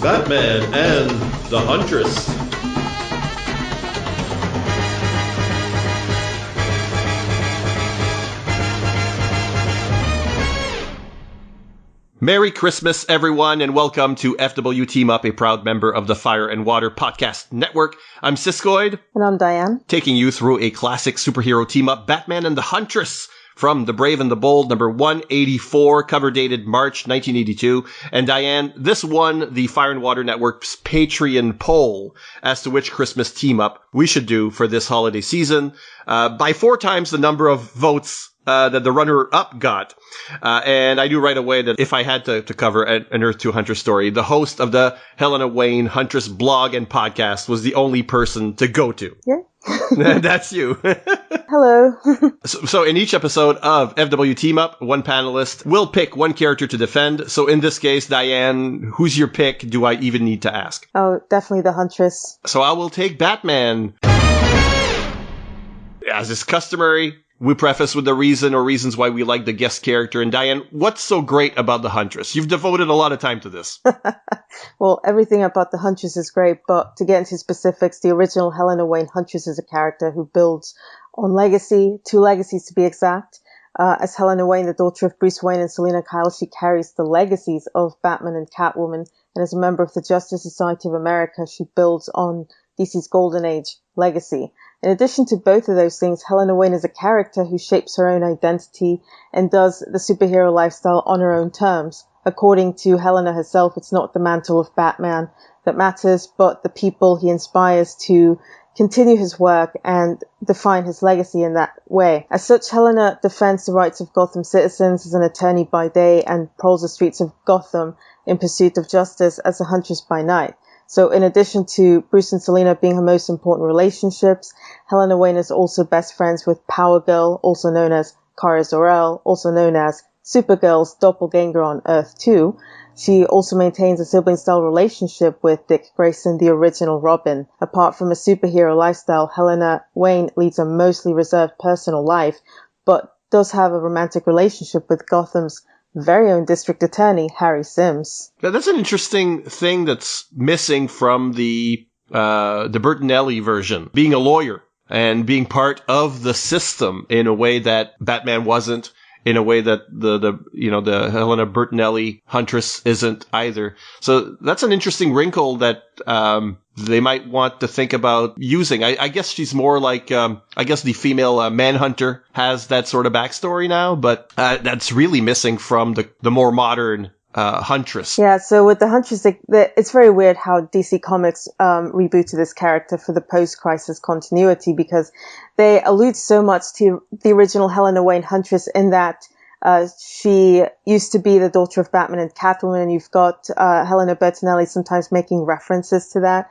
Batman and the Huntress. Merry Christmas, everyone, and welcome to FW Team Up, a proud member of the Fire and Water Podcast Network. I'm Siskoid. And I'm Diane. Taking you through a classic superhero team-up, Batman and the Huntress, from The Brave and the Bold, number 184, cover dated March 1982. And Diane, this won the Fire and Water Network's Patreon poll as to which Christmas team-up we should do for this holiday season, by 4 times the number of votes that the runner-up got. And I knew right away that if I had to cover an Earth 2 Huntress story, the host of the Helena Wayne Huntress blog and podcast was the only person to go to. Yeah. That's you. Hello. So in each episode of FW Team Up, one panelist will pick one character to defend. So in this case, Diane, who's your pick? Do I even need to ask? Oh, definitely the Huntress. So I will take Batman. As is customary, we preface with the reason or reasons why we like the guest character. And Diane, what's so great about the Huntress? You've devoted a lot of time to this. Well, everything about the Huntress is great, but to get into specifics, the original Helena Wayne Huntress is a character who builds on legacy, 2 legacies to be exact. As Helena Wayne, the daughter of Bruce Wayne and Selina Kyle, she carries the legacies of Batman and Catwoman. And as a member of the Justice Society of America, she builds on DC's Golden Age legacy. In addition to both of those things, Helena Wayne is a character who shapes her own identity and does the superhero lifestyle on her own terms. According to Helena herself, it's not the mantle of Batman that matters, but the people he inspires to continue his work and define his legacy in that way. As such, Helena defends the rights of Gotham citizens as an attorney by day and prowls the streets of Gotham in pursuit of justice as a huntress by night. So in addition to Bruce and Selina being her most important relationships, Helena Wayne is also best friends with Power Girl, also known as Kara Zor-El, also known as Supergirl's doppelganger on Earth 2. She also maintains a sibling-style relationship with Dick Grayson, the original Robin. Apart from a superhero lifestyle, Helena Wayne leads a mostly reserved personal life, but does have a romantic relationship with Gotham's very own district attorney, Harry Sims. Now, that's an interesting thing that's missing from the Bertinelli version. Being a lawyer and being part of the system in a way that Batman wasn't, in a way that the Helena Bertinelli Huntress isn't either. So that's an interesting wrinkle that they might want to think about using. I guess she's more like, I guess the female Manhunter has that sort of backstory now, but that's really missing from the more modern Huntress. Yeah, so with the Huntress, it's very weird how DC Comics rebooted this character for the post-crisis continuity, because they allude so much to the original Helena Wayne Huntress in that she used to be the daughter of Batman and Catwoman, and you've got Helena Bertinelli sometimes making references to that.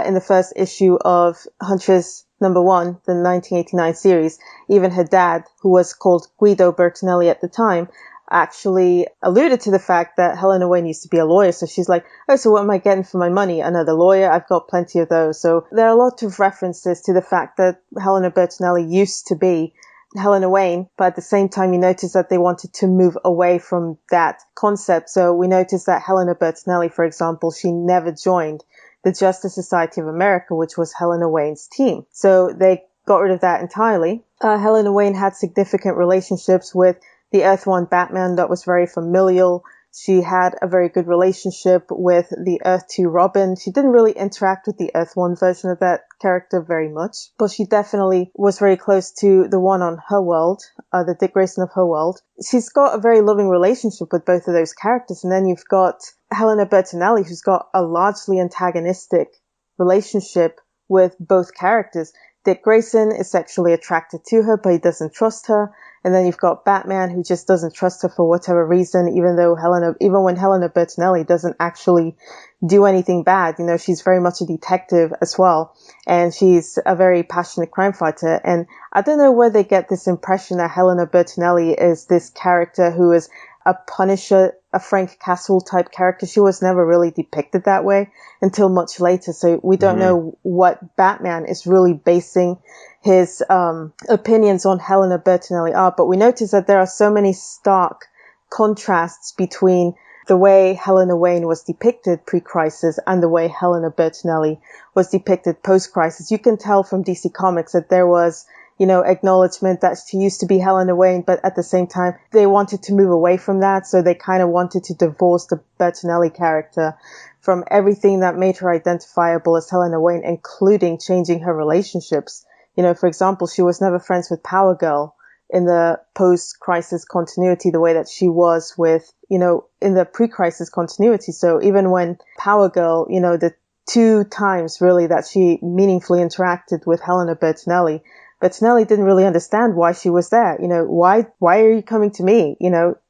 In the first issue of Huntress number 1, the 1989 series, even her dad, who was called Guido Bertinelli at the time, actually alluded to the fact that Helena Wayne used to be a lawyer. So she's like, oh, so what am I getting for my money? Another lawyer? I've got plenty of those. So there are a lot of references to the fact that Helena Bertinelli used to be Helena Wayne, but at the same time, you notice that they wanted to move away from that concept. So we notice that Helena Bertinelli, for example, she never joined the Justice Society of America, which was Helena Wayne's team. So they got rid of that entirely. Helena Wayne had significant relationships with the Earth 1 Batman that was very familial. She had a very good relationship with the Earth 2 Robin. She didn't really interact with the Earth 1 version of that character very much, but she definitely was very close to the one on her world, the Dick Grayson of her world. She's got a very loving relationship with both of those characters. And then you've got Helena Bertinelli, who's got a largely antagonistic relationship with both characters. Dick Grayson is sexually attracted to her, but he doesn't trust her. And then you've got Batman, who just doesn't trust her for whatever reason, even when Helena Bertinelli doesn't actually do anything bad. You know, she's very much a detective as well. And she's a very passionate crime fighter. And I don't know where they get this impression that Helena Bertinelli is this character who is a Punisher, a Frank Castle type character. She was never really depicted that way until much later. So we don't know what Batman is really basing his opinions on Helena Bertinelli are. But we notice that there are so many stark contrasts between the way Helena Wayne was depicted pre-crisis and the way Helena Bertinelli was depicted post-crisis, you can tell from DC Comics that there was, acknowledgement that she used to be Helena Wayne, but at the same time, they wanted to move away from that. So they kind of wanted to divorce the Bertinelli character from everything that made her identifiable as Helena Wayne, including changing her relationships. For example, she was never friends with Power Girl in the post-crisis continuity the way that she was with, in the pre-crisis continuity. So even when Power Girl, the 2 times really that she meaningfully interacted with Helena Bertinelli didn't really understand why she was there. Why are you coming to me?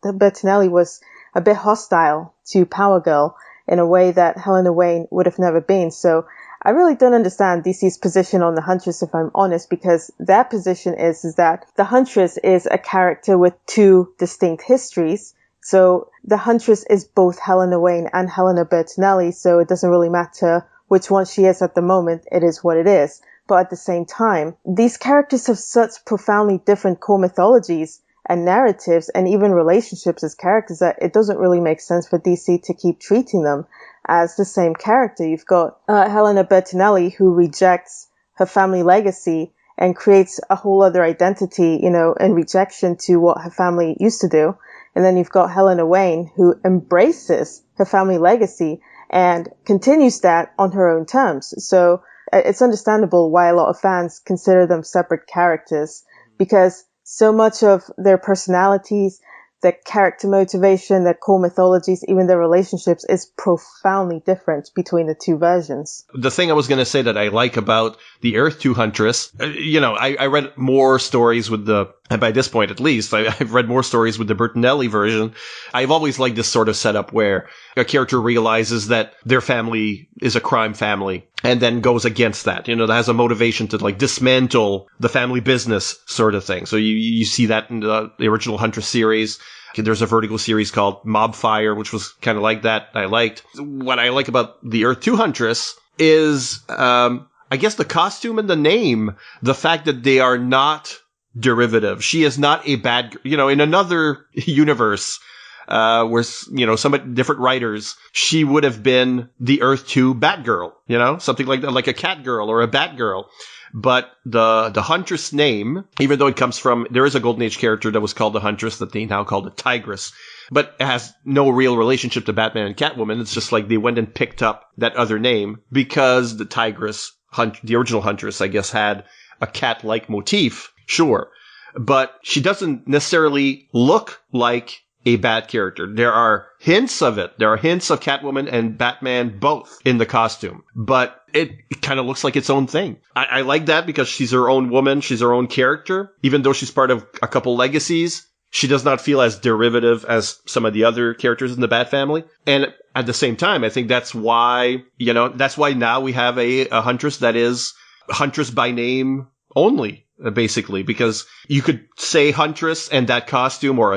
Bertinelli was a bit hostile to Power Girl in a way that Helena Wayne would have never been. So I really don't understand DC's position on the Huntress, if I'm honest, because their position is that the Huntress is a character with 2 distinct histories. So the Huntress is both Helena Wayne and Helena Bertinelli, so it doesn't really matter which one she is at the moment. It is what it is. But at the same time, these characters have such profoundly different core mythologies and narratives and even relationships as characters that it doesn't really make sense for DC to keep treating them as the same character. You've got Helena Bertinelli, who rejects her family legacy and creates a whole other identity, in rejection to what her family used to do. And then you've got Helena Wayne, who embraces her family legacy and continues that on her own terms. So it's understandable why a lot of fans consider them separate characters, because so much of their personalities, their character motivation, their core mythologies, even their relationships is profoundly different between the 2 versions. The thing I was going to say that I like about the Earth 2 Huntress, I read more stories with and by this point at least, I've read more stories with the Bertinelli version. I've always liked this sort of setup where a character realizes that their family is a crime family and then goes against that, that has a motivation to dismantle the family business sort of thing. So you see that in the original Huntress series. There's a Vertigo series called Mobfire, which was kind of like that. I liked. What I like about the Earth 2 Huntress is, I guess, the costume and the name. The fact that they are not derivative. She is not a bad, in another universe, where, some different writers, she would have been the Earth 2 Batgirl, something like that, like a Catgirl or a Batgirl. But the Huntress name, even though it comes from, there is a Golden Age character that was called the Huntress that they now call the Tigress, but it has no real relationship to Batman and Catwoman. It's just like they went and picked up that other name because the Tigress, the original Huntress, I guess, had a cat-like motif. Sure. But she doesn't necessarily look like a bad character. There are hints of it. There are hints of Catwoman and Batman both in the costume. But it kind of looks like its own thing. I like that because she's her own woman. She's her own character. Even though she's part of a couple legacies, she does not feel as derivative as some of the other characters in the Bat family. And at the same time, I think that's why, that's why now we have a Huntress that is Huntress by name only, basically, because you could say Huntress and that costume or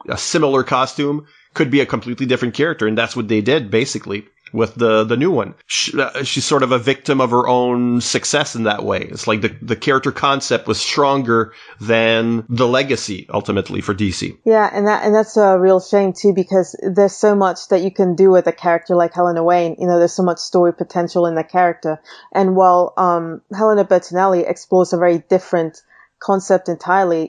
a similar costume could be a completely different character. And that's what they did, basically, with the new one. She's sort of a victim of her own success in that way. It's like the character concept was stronger than the legacy, ultimately, for DC. Yeah, and that's a real shame, too, because there's so much that you can do with a character like Helena Wayne. There's so much story potential in the character. And while Helena Bertinelli explores a very different concept entirely,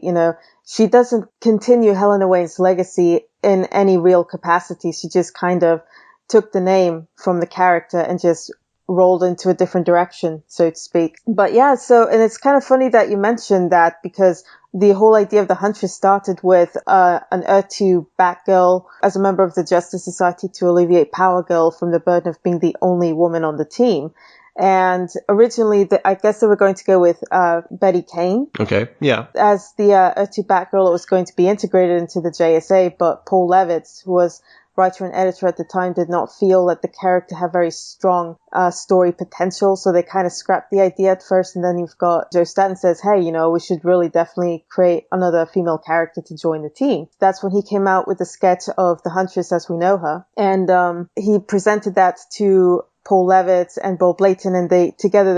she doesn't continue Helena Wayne's legacy in any real capacity. She just kind of took the name from the character and just rolled into a different direction, so to speak. But yeah, and it's kind of funny that you mentioned that, because the whole idea of the Huntress started with an Earth 2 Batgirl as a member of the Justice Society to alleviate Power Girl from the burden of being the only woman on the team. And originally, I guess they were going to go with Betty Kane. Okay, yeah. As the Earth 2 Batgirl, it was going to be integrated into the JSA, but Paul Levitz, who was writer and editor at the time, did not feel that the character had very strong story potential, so they kind of scrapped the idea at first. And then you've got Joe Staton says, hey, we should really definitely create another female character to join the team. That's when he came out with the sketch of the Huntress as we know her, and he presented that to Paul Levitz and Bill Blayton, and they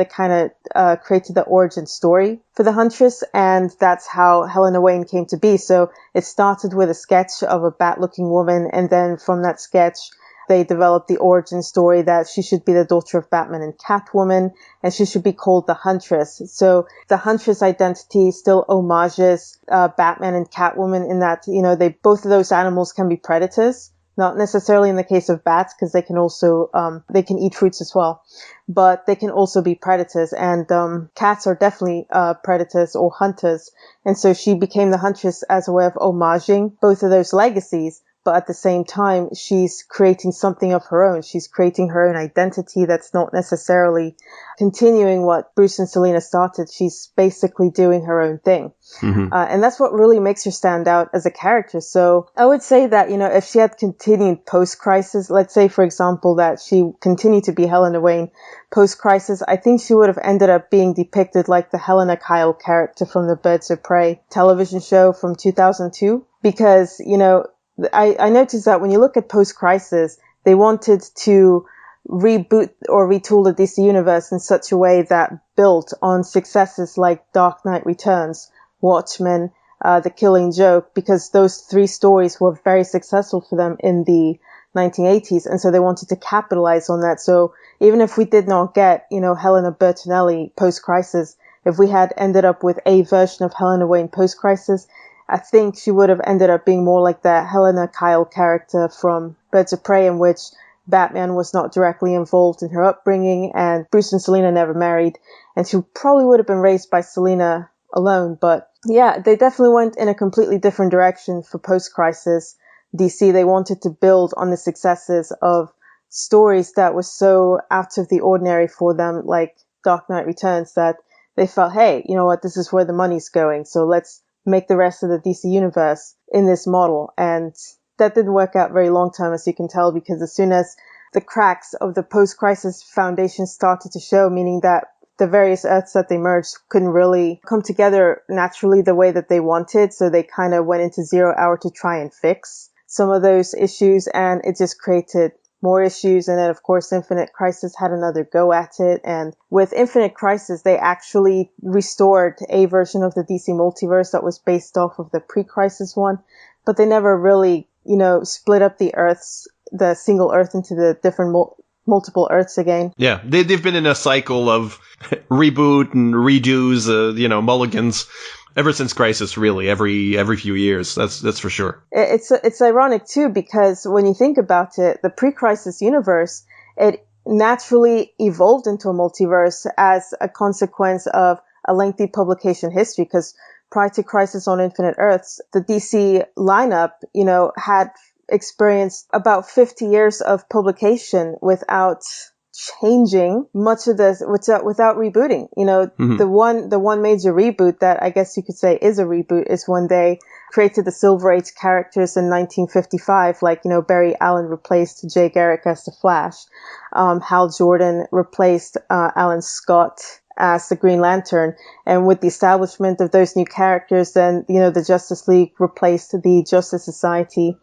kind of created the origin story for the Huntress, and that's how Helena Wayne came to be. So it started with a sketch of a bat-looking woman, and then from that sketch, they developed the origin story that she should be the daughter of Batman and Catwoman, and she should be called the Huntress. So the Huntress identity still homages Batman and Catwoman in that, both of those animals can be predators. Not necessarily in the case of bats, because they can also, they can eat fruits as well. But they can also be predators, and cats are definitely predators or hunters. And so she became the Huntress as a way of homaging both of those legacies. But at the same time, she's creating something of her own. She's creating her own identity that's not necessarily continuing what Bruce and Selina started. She's basically doing her own thing. Mm-hmm. And that's what really makes her stand out as a character. So I would say that, if she had continued post-Crisis, let's say, for example, that she continued to be Helena Wayne post-Crisis, I think she would have ended up being depicted like the Helena Kyle character from the Birds of Prey television show from 2002. Because, I noticed that when you look at post-Crisis, they wanted to reboot or retool the DC universe in such a way that built on successes like Dark Knight Returns, Watchmen, The Killing Joke, because those three stories were very successful for them in the 1980s, and so they wanted to capitalize on that. So even if we did not get, Helena Bertinelli post-Crisis, if we had ended up with a version of Helena Wayne post-Crisis, I think she would have ended up being more like the Helena Kyle character from Birds of Prey, in which Batman was not directly involved in her upbringing, and Bruce and Selina never married, and she probably would have been raised by Selina alone. But yeah, they definitely went in a completely different direction for post-Crisis DC. They wanted to build on the successes of stories that were so out of the ordinary for them, like Dark Knight Returns, that they felt, hey, you know what, this is where the money's going, so let's make the rest of the DC universe in this model. And that didn't work out very long time, as you can tell, because as soon as the cracks of the post-Crisis foundation started to show, meaning that the various Earths that they merged couldn't really come together naturally the way that they wanted, so they kind of went into 0 Hour to try and fix some of those issues, and it just created more issues. And then, of course, Infinite Crisis had another go at it. And with Infinite Crisis, they actually restored a version of the DC multiverse that was based off of the pre-Crisis one. But they never really, split up the single Earth into the different multiple Earths again. Yeah, they've been in a cycle of reboot and redos, mulligans. Ever since Crisis, really, every few years, that's for sure. It's ironic too, because when you think about it, the pre-Crisis universe, it naturally evolved into a multiverse as a consequence of a lengthy publication history. Because prior to Crisis on Infinite Earths, the DC lineup, had experienced about 50 years of publication without changing much of this, without rebooting. Mm-hmm. the one major reboot that I guess you could say is a reboot is when they created the Silver Age characters in 1955, like, Barry Allen replaced Jay Garrick as the Flash, Hal Jordan replaced Alan Scott as the Green Lantern, and with the establishment of those new characters, then, the Justice League replaced the Justice Society,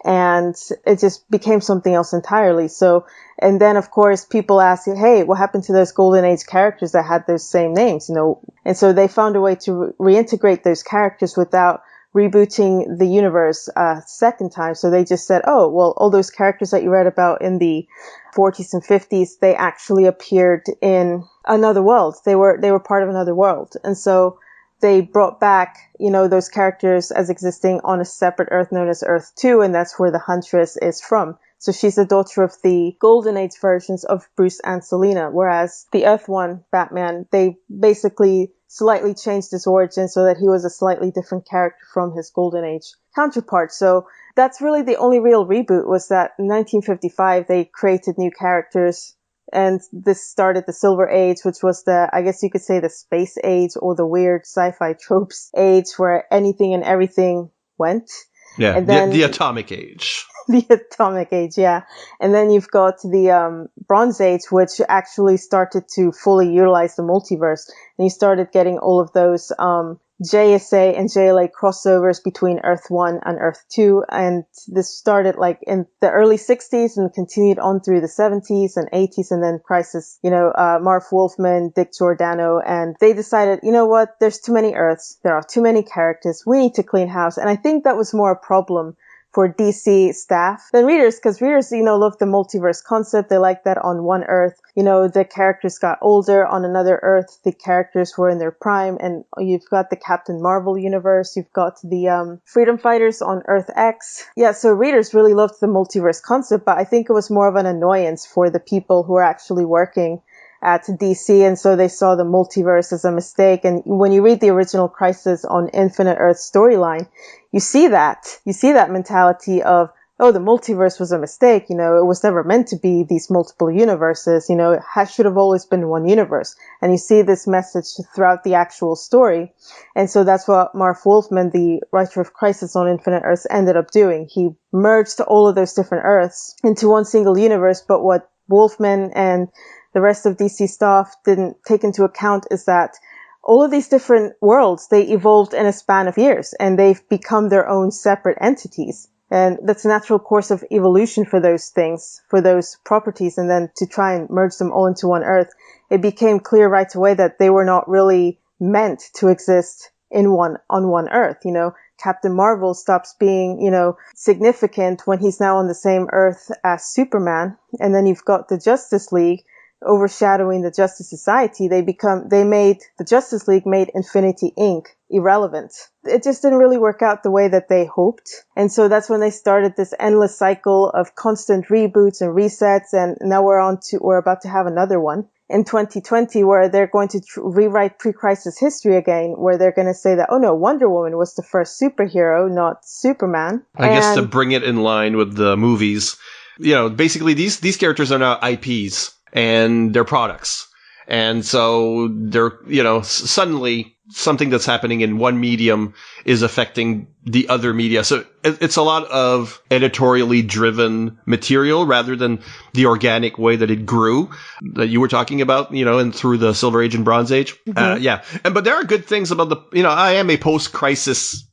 and it just became something else entirely. So, and then, of course, people ask, hey, what happened to those Golden Age characters that had those same names, And so they found a way to reintegrate those characters without rebooting the universe second time. So they just said, oh, well, all those characters that you read about in the 40s and 50s, they actually appeared in another world. They were part of another world. And so they brought back, those characters as existing on a separate Earth known as Earth 2, and that's where the Huntress is from. So she's the daughter of the Golden Age versions of Bruce and Selina, whereas the Earth 1 Batman, they basically slightly changed his origin so that he was a slightly different character from his Golden Age counterpart. So that's really the only real reboot, was that in 1955 they created new characters, and this started the Silver Age, which was I guess you could say the space age, or the weird sci-fi tropes age, where anything and everything went. Yeah, and then the Atomic Age. The Atomic Age, yeah. And then you've got the Bronze Age, which actually started to fully utilize the multiverse. And you started getting all of those JSA and JLA crossovers between Earth 1 and Earth 2. And this started like in the early 60s and continued on through the 70s and 80s. And then Crisis, Marv Wolfman, Dick Giordano, and they decided, you know what, there's too many Earths. There are too many characters. We need to clean house. And I think that was more a problem for DC staff than readers, because readers, love the multiverse concept. They like that on one Earth, the characters got older. On another Earth, the characters were in their prime. And you've got the Captain Marvel universe. You've got the Freedom Fighters on Earth X. Yeah, so readers really loved the multiverse concept, but I think it was more of an annoyance for the people who are actually working at DC, and so they saw the multiverse as a mistake. And when you read the original Crisis on Infinite Earth storyline, you see that mentality of, oh, the multiverse was a mistake. It was never meant to be these multiple universes. It should have always been one universe. And you see this message throughout the actual story. And so that's what Marv Wolfman, the writer of Crisis on Infinite Earths, ended up doing. He merged all of those different Earths into one single universe. But what Wolfman and the rest of DC staff didn't take into account is that all of these different worlds, they evolved in a span of years, and they've become their own separate entities. And that's a natural course of evolution for those things, for those properties. And then to try and merge them all into one Earth, it became clear right away that they were not really meant to exist on one Earth. Captain Marvel stops being, significant when he's now on the same Earth as Superman. And then you've got the Justice League overshadowing the Justice Society. The Justice League made Infinity Inc. irrelevant. It just didn't really work out the way that they hoped. And so that's when they started this endless cycle of constant reboots and resets. And now we're about to have another one in 2020 where they're going to rewrite pre-crisis history again, where they're going to say that, oh no, Wonder Woman was the first superhero, not Superman. I guess to bring it in line with the movies, basically these characters are now IPs. And their products. And so they're, suddenly something that's happening in one medium is affecting the other media. So it's a lot of editorially driven material rather than the organic way that it grew that you were talking about, and through the Silver Age and Bronze Age. Mm-hmm. But there are good things about I am a post-crisis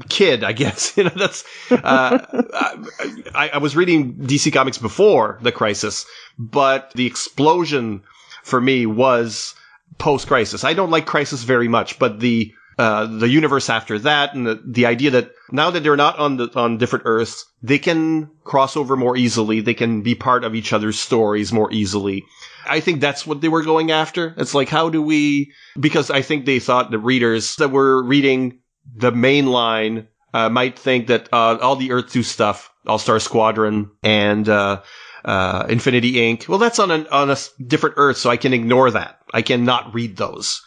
kid, I guess. That's, I was reading DC Comics before the Crisis, but the explosion for me was post-Crisis. I don't like Crisis very much, but the universe after that and the idea that now that they're not on different Earths, they can cross over more easily. They can be part of each other's stories more easily. I think that's what they were going after. It's like, because I think they thought the readers that were reading the main line might think that all the Earth 2 stuff, All-Star Squadron and Infinity Inc., well, that's on a different Earth, so I can ignore that. I cannot read those.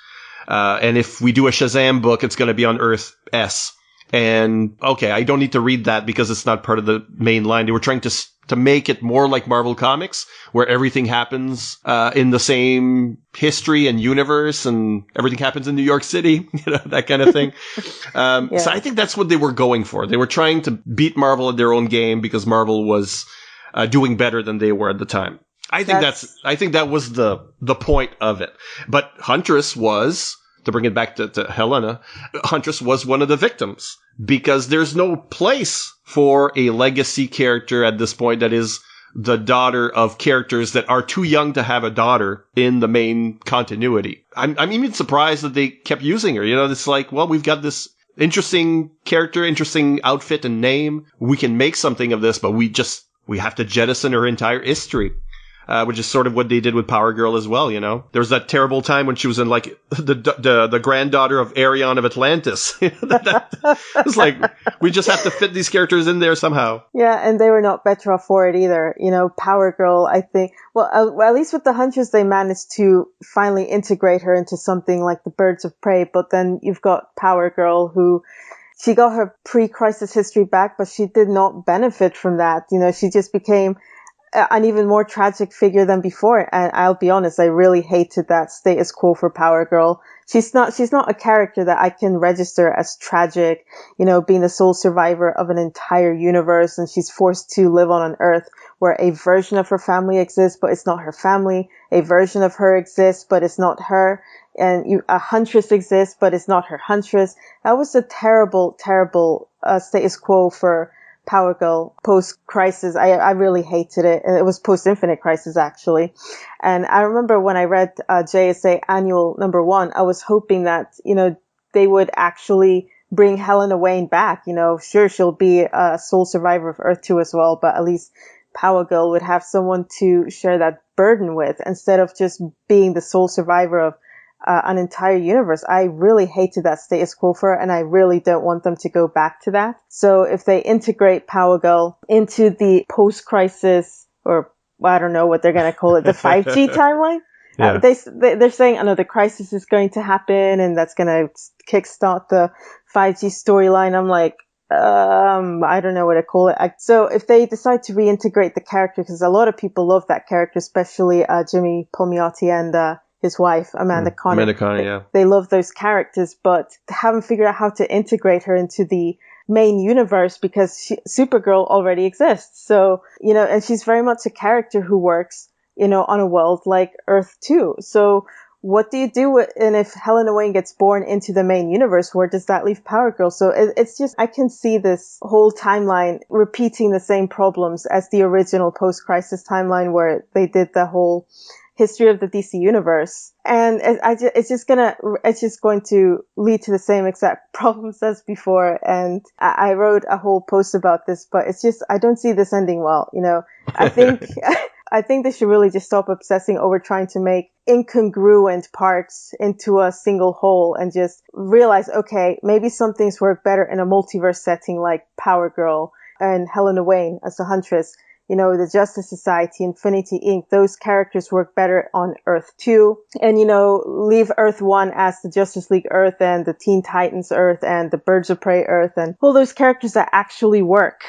And if we do a Shazam book, it's going to be on Earth S. And okay, I don't need to read that because it's not part of the main line. They were trying to make it more like Marvel Comics, where everything happens in the same history and universe, and everything happens in New York City, that kind of thing. So I think that's what they were going for. They were trying to beat Marvel at their own game because Marvel was doing better than they were at the time. I think that was the point of it. But Huntress was, to bring it back to Helena, Huntress was one of the victims because there's no place for a legacy character at this point that is the daughter of characters that are too young to have a daughter in the main continuity. I'm even surprised that they kept using her. It's like, well, we've got this interesting character, interesting outfit and name. We can make something of this, but we have to jettison her entire history. Which is sort of what they did with Power Girl as well, There was that terrible time when she was in, like, the granddaughter of Arion of Atlantis. It's like, we just have to fit these characters in there somehow. Yeah, and they were not better off for it either. Power Girl, I think, well, at least with the Huntress, they managed to finally integrate her into something like the Birds of Prey, but then you've got Power Girl, who... She got her pre-crisis history back, but she did not benefit from that. She just became an even more tragic figure than before. And I'll be honest, I really hated that status quo for Power Girl. She's not a character that I can register as tragic, being the sole survivor of an entire universe, and she's forced to live on an Earth where a version of her family exists, but it's not her family. A version of her exists, but it's not her. And a huntress exists, but it's not her huntress. That was a terrible, terrible status quo for Power Girl post-Crisis. I really hated it. It was post-Infinite Crisis, actually. And I remember when I read JSA Annual #1, I was hoping that, they would actually bring Helena Wayne back. Sure, she'll be a sole survivor of Earth 2 as well, but at least Power Girl would have someone to share that burden with instead of just being the sole survivor of an entire universe. I really hated that status quo for her, and I really don't want them to go back to that. So if they integrate Power Girl into the post-Crisis, or I don't know what they're going to call it, the 5G timeline, Yeah. they're saying another crisis is going to happen, and that's going to kickstart the 5G storyline. I'm like, I don't know what to call it. So if they decide to reintegrate the character, because a lot of people love that character, especially Jimmy Palmiotti and his wife, Amanda Connor. Amanda Connor, yeah. They love those characters, but they haven't figured out how to integrate her into the main universe because Supergirl already exists. So, and she's very much a character who works, on a world like Earth 2. So what do you do and if Helena Wayne gets born into the main universe, where does that leave Power Girl? So it's just, I can see this whole timeline repeating the same problems as the original post-Crisis timeline where they did the whole history of the DC universe. And it's just going to lead to the same exact problems as before. And I wrote a whole post about this, but it's just, I don't see this ending well. I think, I think they should really just stop obsessing over trying to make incongruent parts into a single whole and just realize, okay, maybe some things work better in a multiverse setting like Power Girl and Helena Wayne as a huntress. The Justice Society, Infinity Inc., those characters work better on Earth 2. And, leave Earth 1 as the Justice League Earth and the Teen Titans Earth and the Birds of Prey Earth and all those characters that actually work,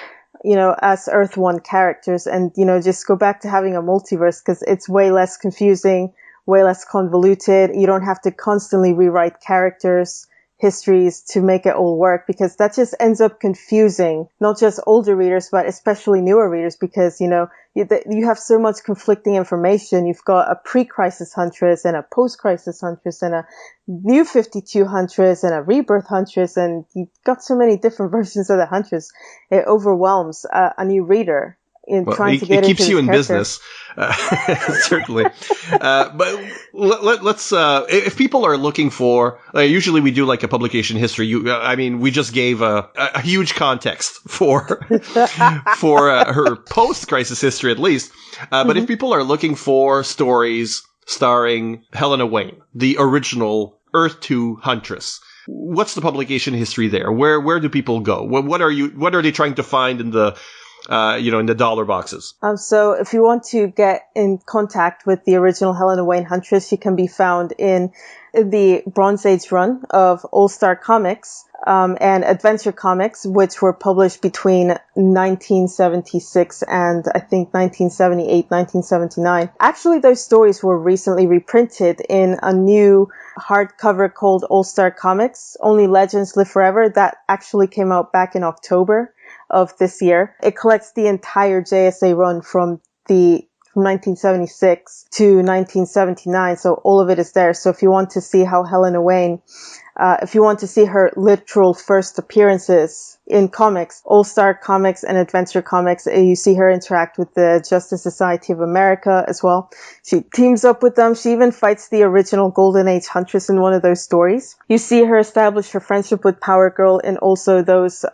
as Earth 1 characters. And, just go back to having a multiverse because it's way less confusing, way less convoluted. You don't have to constantly rewrite characters' histories to make it all work, because that just ends up confusing not just older readers but especially newer readers, because you have so much conflicting information. You've got a pre-crisis huntress and a post-crisis huntress and a new 52 huntress and a rebirth huntress, and you've got so many different versions of the huntress. It overwhelms a new reader in trying to get it keeps into you in character. business, certainly. But let's if people are looking for, usually we do like a publication history. We just gave a huge context for her post-crisis history, at least. But if people are looking for stories starring Helena Wayne, the original Earth 2 Huntress, what's the publication history there? Where do people go? What are they trying to find in the in the dollar boxes? So if you want to get in contact with the original Helena Wayne Huntress, she can be found in the Bronze Age run of All-Star Comics and Adventure Comics, which were published between 1976 and I think 1978, 1979. Actually, those stories were recently reprinted in a new hardcover called All-Star Comics, Only Legends Live Forever. That actually came out back in October of this year. It collects the entire JSA run from 1976 to 1979. So all of it is there. So if you want to see how Helena Wayne, if you want to see her literal first appearances in comics, All-Star Comics and Adventure Comics, you see her interact with the Justice Society of America as well. She teams up with them. She even fights the original Golden Age Huntress in one of those stories. You see her establish her friendship with Power Girl in also those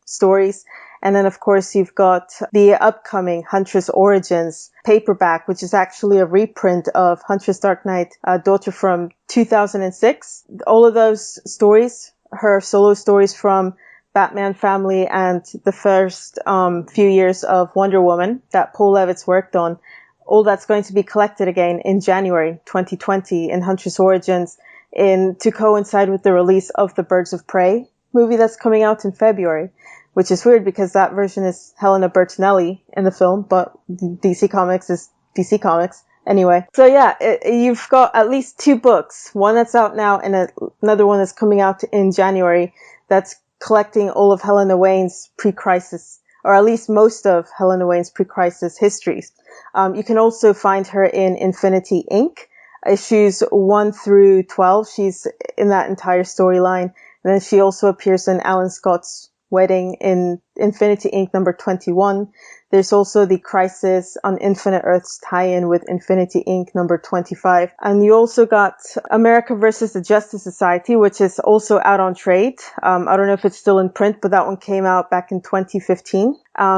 stories. And then, of course, you've got the upcoming Huntress Origins paperback, which is actually a reprint of Huntress Dark Knight, Daughter from 2006. All of those stories, her solo stories from Batman Family and the first few years of Wonder Woman that Paul Levitz worked on, all that's going to be collected again in January 2020 in Huntress Origins to coincide with the release of the Birds of Prey movie that's coming out in February. Which is weird because that version is Helena Bertinelli in the film, but DC Comics is DC Comics. Anyway, so yeah, you've got at least 2 books. One that's out now and another one that's coming out in January that's collecting all of Helena Wayne's pre-crisis or at least most of Helena Wayne's pre-crisis histories. You can also find her in Infinity Inc. Issues 1 through 12. She's in that entire storyline. And then she also appears in Alan Scott's Wedding in Infinity Inc. number 21. There's also the Crisis on Infinite Earths tie-in with Infinity Inc. number 25. And you also got America versus the Justice Society, which is also out on trade. I don't know if it's still in print, but that one came out back in 2015.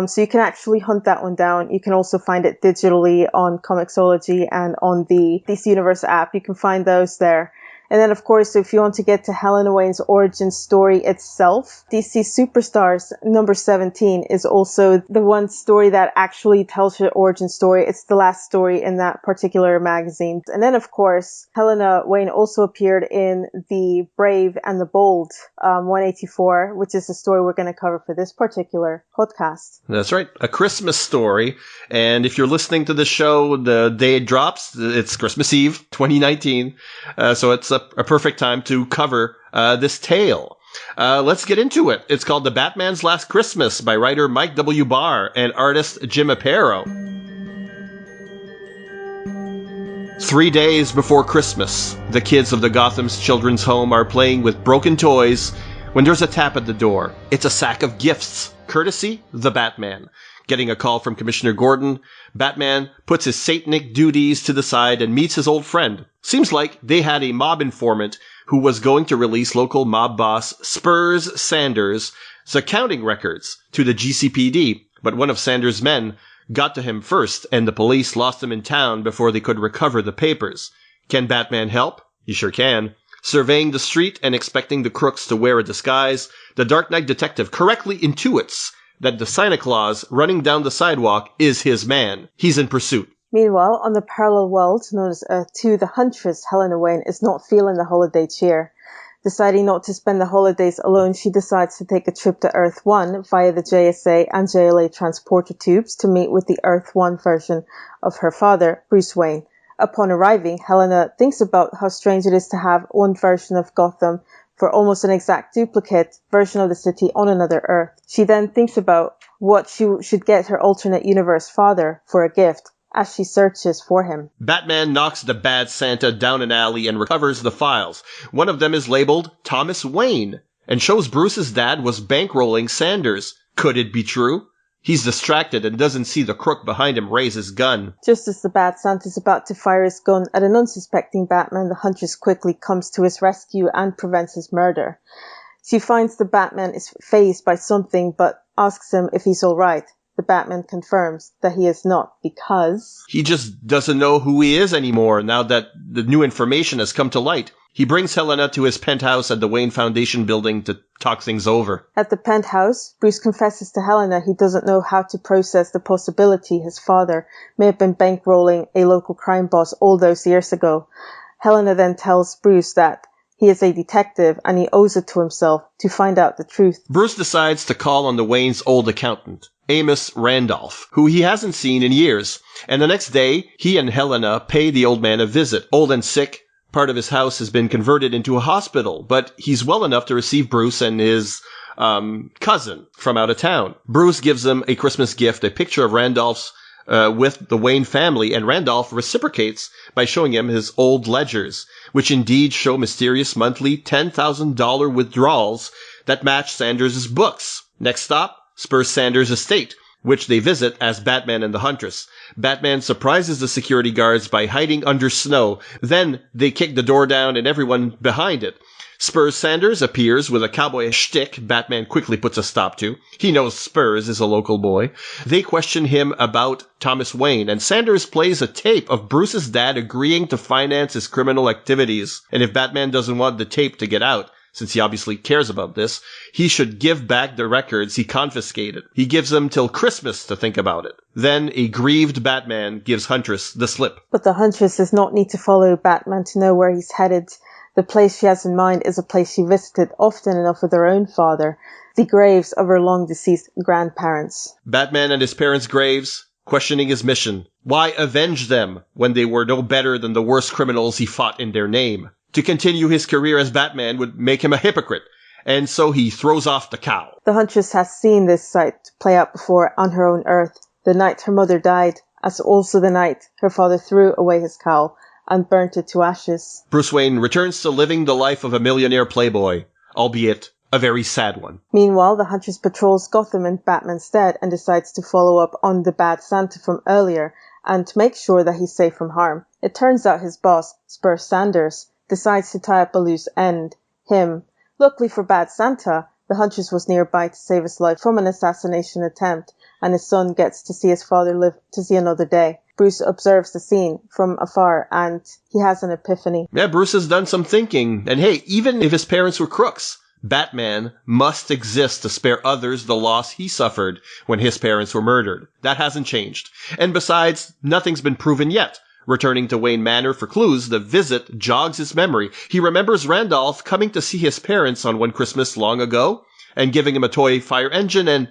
So you can actually hunt that one down. You can also find it digitally on Comixology and on the DC Universe app. You can find those there. And then, of course, if you want to get to Helena Wayne's origin story itself, DC Superstars number 17 is also the one story that actually tells her origin story. It's the last story in that particular magazine. And then, of course, Helena Wayne also appeared in The Brave and the Bold 184, which is the story we're going to cover for this particular podcast. That's right. A Christmas story. And if you're listening to the show the day it drops, it's Christmas Eve, 2019. So it's a perfect time to cover this tale. Let's get into it. It's called The Batman's Last Christmas by writer Mike W. Barr and artist Jim Aparo. 3 days before Christmas, the kids of the Gotham's Children's Home are playing with broken toys when there's a tap at the door. It's a sack of gifts, courtesy the Batman. Getting a call from Commissioner Gordon, Batman puts his satanic duties to the side and meets his old friend. Seems like they had a mob informant who was going to release local mob boss Spurs Sanders' accounting records to the GCPD, but one of Sanders' men got to him first, and the police lost him in town before they could recover the papers. Can Batman help? He sure can. Surveying the street and expecting the crooks to wear a disguise, the Dark Knight detective correctly intuits that the Santa Claus running down the sidewalk is his man. He's in pursuit. Meanwhile, on the parallel world known as Earth 2, the Huntress, Helena Wayne, is not feeling the holiday cheer. Deciding not to spend the holidays alone, she decides to take a trip to Earth 1 via the JSA and JLA transporter tubes to meet with the Earth 1 version of her father, Bruce Wayne. Upon arriving, Helena thinks about how strange it is to have one version of Gotham for almost an exact duplicate version of the city on another Earth. She then thinks about what she should get her alternate universe father for a gift as she searches for him. Batman knocks the bad Santa down an alley and recovers the files. One of them is labeled Thomas Wayne and shows Bruce's dad was bankrolling Sanders. Could it be true? He's distracted and doesn't see the crook behind him raise his gun. Just as the bad Santa is about to fire his gun at an unsuspecting Batman, the Huntress quickly comes to his rescue and prevents his murder. She finds the Batman is fazed by something but asks him if he's alright. The Batman confirms that he is not because he just doesn't know who he is anymore now that the new information has come to light. He brings Helena to his penthouse at the Wayne Foundation building to talk things over. At the penthouse, Bruce confesses to Helena he doesn't know how to process the possibility his father may have been bankrolling a local crime boss all those years ago. Helena then tells Bruce that he is a detective and he owes it to himself to find out the truth. Bruce decides to call on the Wayne's old accountant, Amos Randolph, who he hasn't seen in years. And the next day, he and Helena pay the old man a visit. Old and sick, part of his house has been converted into a hospital, but he's well enough to receive Bruce and his cousin from out of town. Bruce gives him a Christmas gift, a picture of Randolph's with the Wayne family, and Randolph reciprocates by showing him his old ledgers, which indeed show mysterious monthly $10,000 withdrawals that match Sanders' books. Next stop, Spurs Sanders' estate, which they visit as Batman and the Huntress. Batman surprises the security guards by hiding under snow. Then they kick the door down and everyone behind it. Spurs Sanders appears with a cowboy shtick Batman quickly puts a stop to. He knows Spurs is a local boy. They question him about Thomas Wayne, and Sanders plays a tape of Bruce's dad agreeing to finance his criminal activities. And if Batman doesn't want the tape to get out, since he obviously cares about this, he should give back the records he confiscated. He gives them till Christmas to think about it. Then a grieved Batman gives Huntress the slip. But the Huntress does not need to follow Batman to know where he's headed. The place she has in mind is a place she visited often enough with her own father, the graves of her long-deceased grandparents. Batman and his parents' graves, questioning his mission. Why avenge them when they were no better than the worst criminals he fought in their name? To continue his career as Batman would make him a hypocrite, and so he throws off the cowl. The Huntress has seen this sight play out before on her own Earth, the night her mother died, as also the night her father threw away his cowl and burnt it to ashes. Bruce Wayne returns to living the life of a millionaire playboy, albeit a very sad one. Meanwhile, the Huntress patrols Gotham in Batman's stead and decides to follow up on the bad Santa from earlier and to make sure that he's safe from harm. It turns out his boss, Spur Sanders, decides to tie up a loose end, him. Luckily for bad Santa, the Huntress was nearby to save his life from an assassination attempt, and his son gets to see his father live to see another day. Bruce observes the scene from afar, and he has an epiphany. Yeah, Bruce has done some thinking, and hey, even if his parents were crooks, Batman must exist to spare others the loss he suffered when his parents were murdered. That hasn't changed. And besides, nothing's been proven yet. Returning to Wayne Manor for clues, the visit jogs his memory. He remembers Randolph coming to see his parents on one Christmas long ago and giving him a toy fire engine, and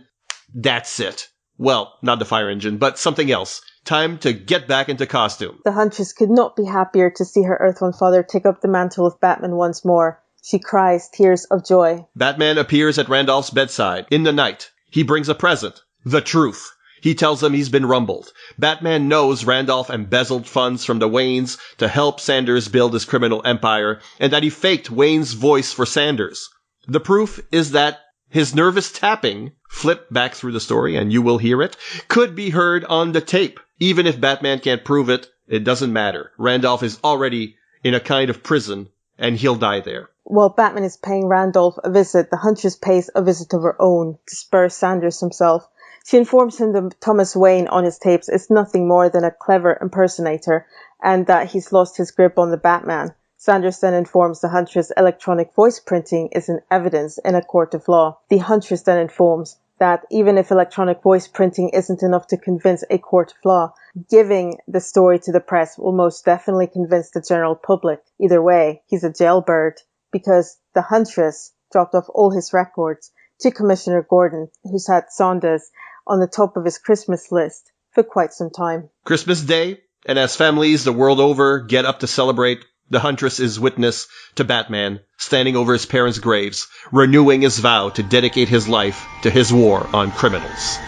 that's it. Well, not the fire engine, but something else. Time to get back into costume. The Huntress could not be happier to see her Earth One father take up the mantle of Batman once more. She cries tears of joy. Batman appears at Randolph's bedside in the night. He brings a present. The truth. He tells him he's been rumbled. Batman knows Randolph embezzled funds from the Waynes to help Sanders build his criminal empire, and that he faked Wayne's voice for Sanders. The proof is that his nervous tapping, flip back through the story and you will hear it, could be heard on the tape. Even if Batman can't prove it, it doesn't matter. Randolph is already in a kind of prison, and he'll die there. While Batman is paying Randolph a visit, the Huntress pays a visit of her own to Spur Sanders himself. She informs him that Thomas Wayne on his tapes is nothing more than a clever impersonator, and that he's lost his grip on the Batman. Sanders then informs the Huntress electronic voice printing is in evidence in a court of law. The Huntress then informs that even if electronic voice printing isn't enough to convince a court of law, giving the story to the press will most definitely convince the general public. Either way, he's a jailbird, because the Huntress dropped off all his records to Commissioner Gordon, who's had Saunders on the top of his Christmas list for quite some time. Christmas Day, and as families the world over get up to celebrate, the Huntress is witness to Batman standing over his parents' graves, renewing his vow to dedicate his life to his war on criminals.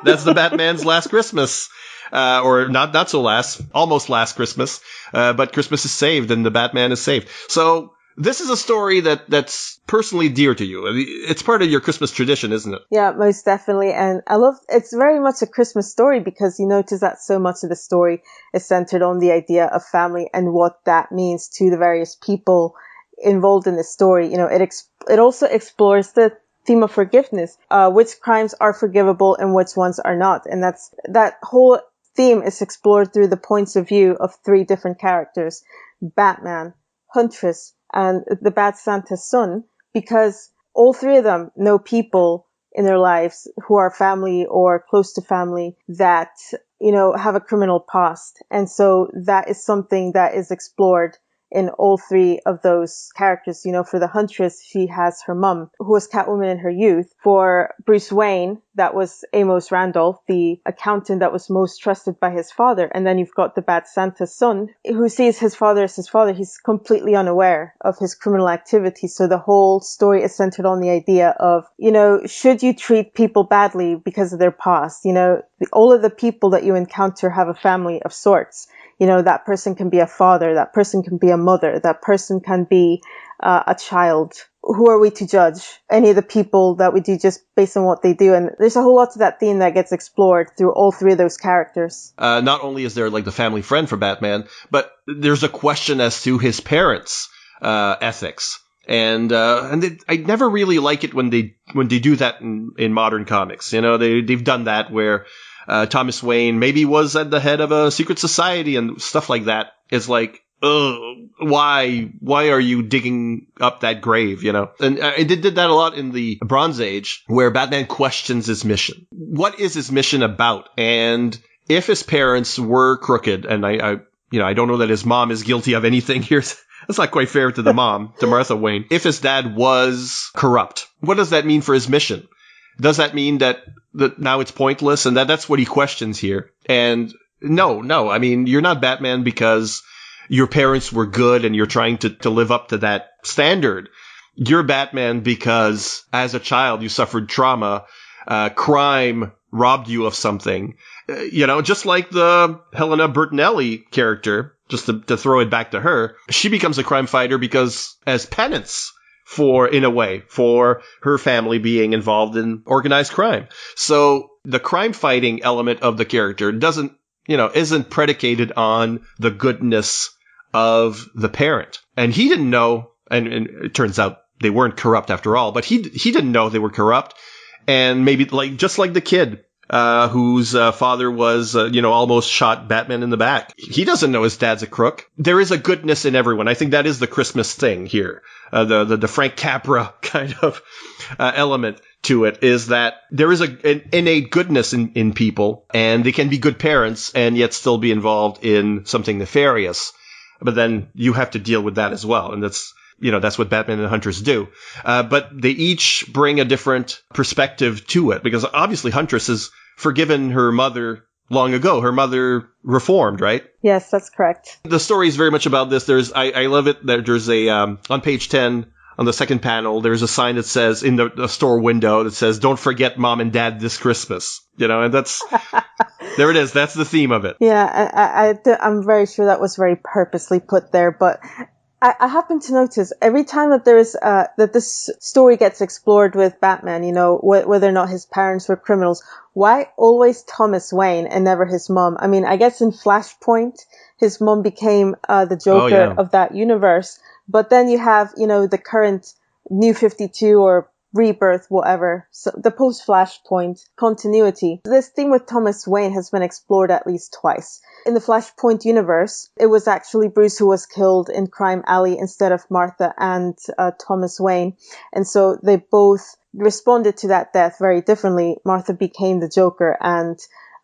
That's the Batman's Last Christmas. Or not so last, almost last Christmas. But Christmas is saved and the Batman is saved. So this is a story that's personally dear to you. I mean, it's part of your Christmas tradition, isn't it? Yeah, most definitely. And it's very much a Christmas story because you notice that so much of the story is centered on the idea of family and what that means to the various people involved in the story. You know, it also explores the theme of forgiveness, which crimes are forgivable and which ones are not. And that whole theme is explored through the points of view of three different characters: Batman, Huntress, and the Bad Santa's son, because all three of them know people in their lives who are family or close to family that, you know, have a criminal past. And so that is something that is explored in all three of those characters. You know, for the Huntress, she has her mum, who was Catwoman in her youth. For Bruce Wayne, that was Amos Randolph, the accountant that was most trusted by his father. And then you've got the Bad Santa's son, who sees his father as his father. He's completely unaware of his criminal activity. So the whole story is centered on the idea of, you know, should you treat people badly because of their past? You know, all of the people that you encounter have a family of sorts. You know, that person can be a father, that person can be a mother, that person can be a child. Who are we to judge any of the people that we do just based on what they do? And there's a whole lot to that theme that gets explored through all three of those characters. Not only is there like the family friend for Batman, but there's a question as to his parents' ethics. And I never really like it when they do that in modern comics. You know, they've done that where Thomas Wayne maybe was at the head of a secret society and stuff like that. It's like, why are you digging up that grave, you know? And it did that a lot in the Bronze Age, where Batman questions his mission. What is his mission about? And if his parents were crooked, and I don't know that his mom is guilty of anything here. That's not quite fair to the mom, to Martha Wayne. If his dad was corrupt, what does that mean for his mission? Does that mean that now it's pointless? And that's what he questions here. And No. I mean, you're not Batman because your parents were good and you're trying to live up to that standard. You're Batman because as a child you suffered trauma, crime robbed you of something. Just like the Helena Bertinelli character, just to throw it back to her, she becomes a crime fighter because as penance for her family being involved in organized crime. So the crime fighting element of the character isn't predicated on the goodness of the parent. And he didn't know, and it turns out they weren't corrupt after all, but he didn't know they were corrupt. And maybe just like the kid, whose father was, almost shot Batman in the back. He doesn't know his dad's a crook. There is a goodness in everyone. I think that is the Christmas thing here. The Frank Capra kind of element to it is that there is an innate goodness in people, and they can be good parents and yet still be involved in something nefarious. But then you have to deal with that as well. And that's what Batman and Huntress do. But they each bring a different perspective to it, because obviously Huntress has forgiven her mother long ago. Her mother reformed, right? Yes, that's correct. The story is very much about this. I love it that there's on page 10, on the second panel, there's a sign that says in the store window that says, "Don't forget mom and dad this Christmas." And that's, there it is. That's the theme of it. Yeah, I'm very sure that was very purposely put there, but I happen to notice every time that that this story gets explored with Batman, whether or not his parents were criminals, why always Thomas Wayne and never his mom? I mean, I guess in Flashpoint, his mom became the Joker of that universe. But then you have, the current New 52 or Rebirth, whatever, so the post-Flashpoint continuity. This theme with Thomas Wayne has been explored at least twice. In the Flashpoint universe, it was actually Bruce who was killed in Crime Alley instead of Martha and Thomas Wayne. And so they both responded to that death very differently. Martha became the Joker and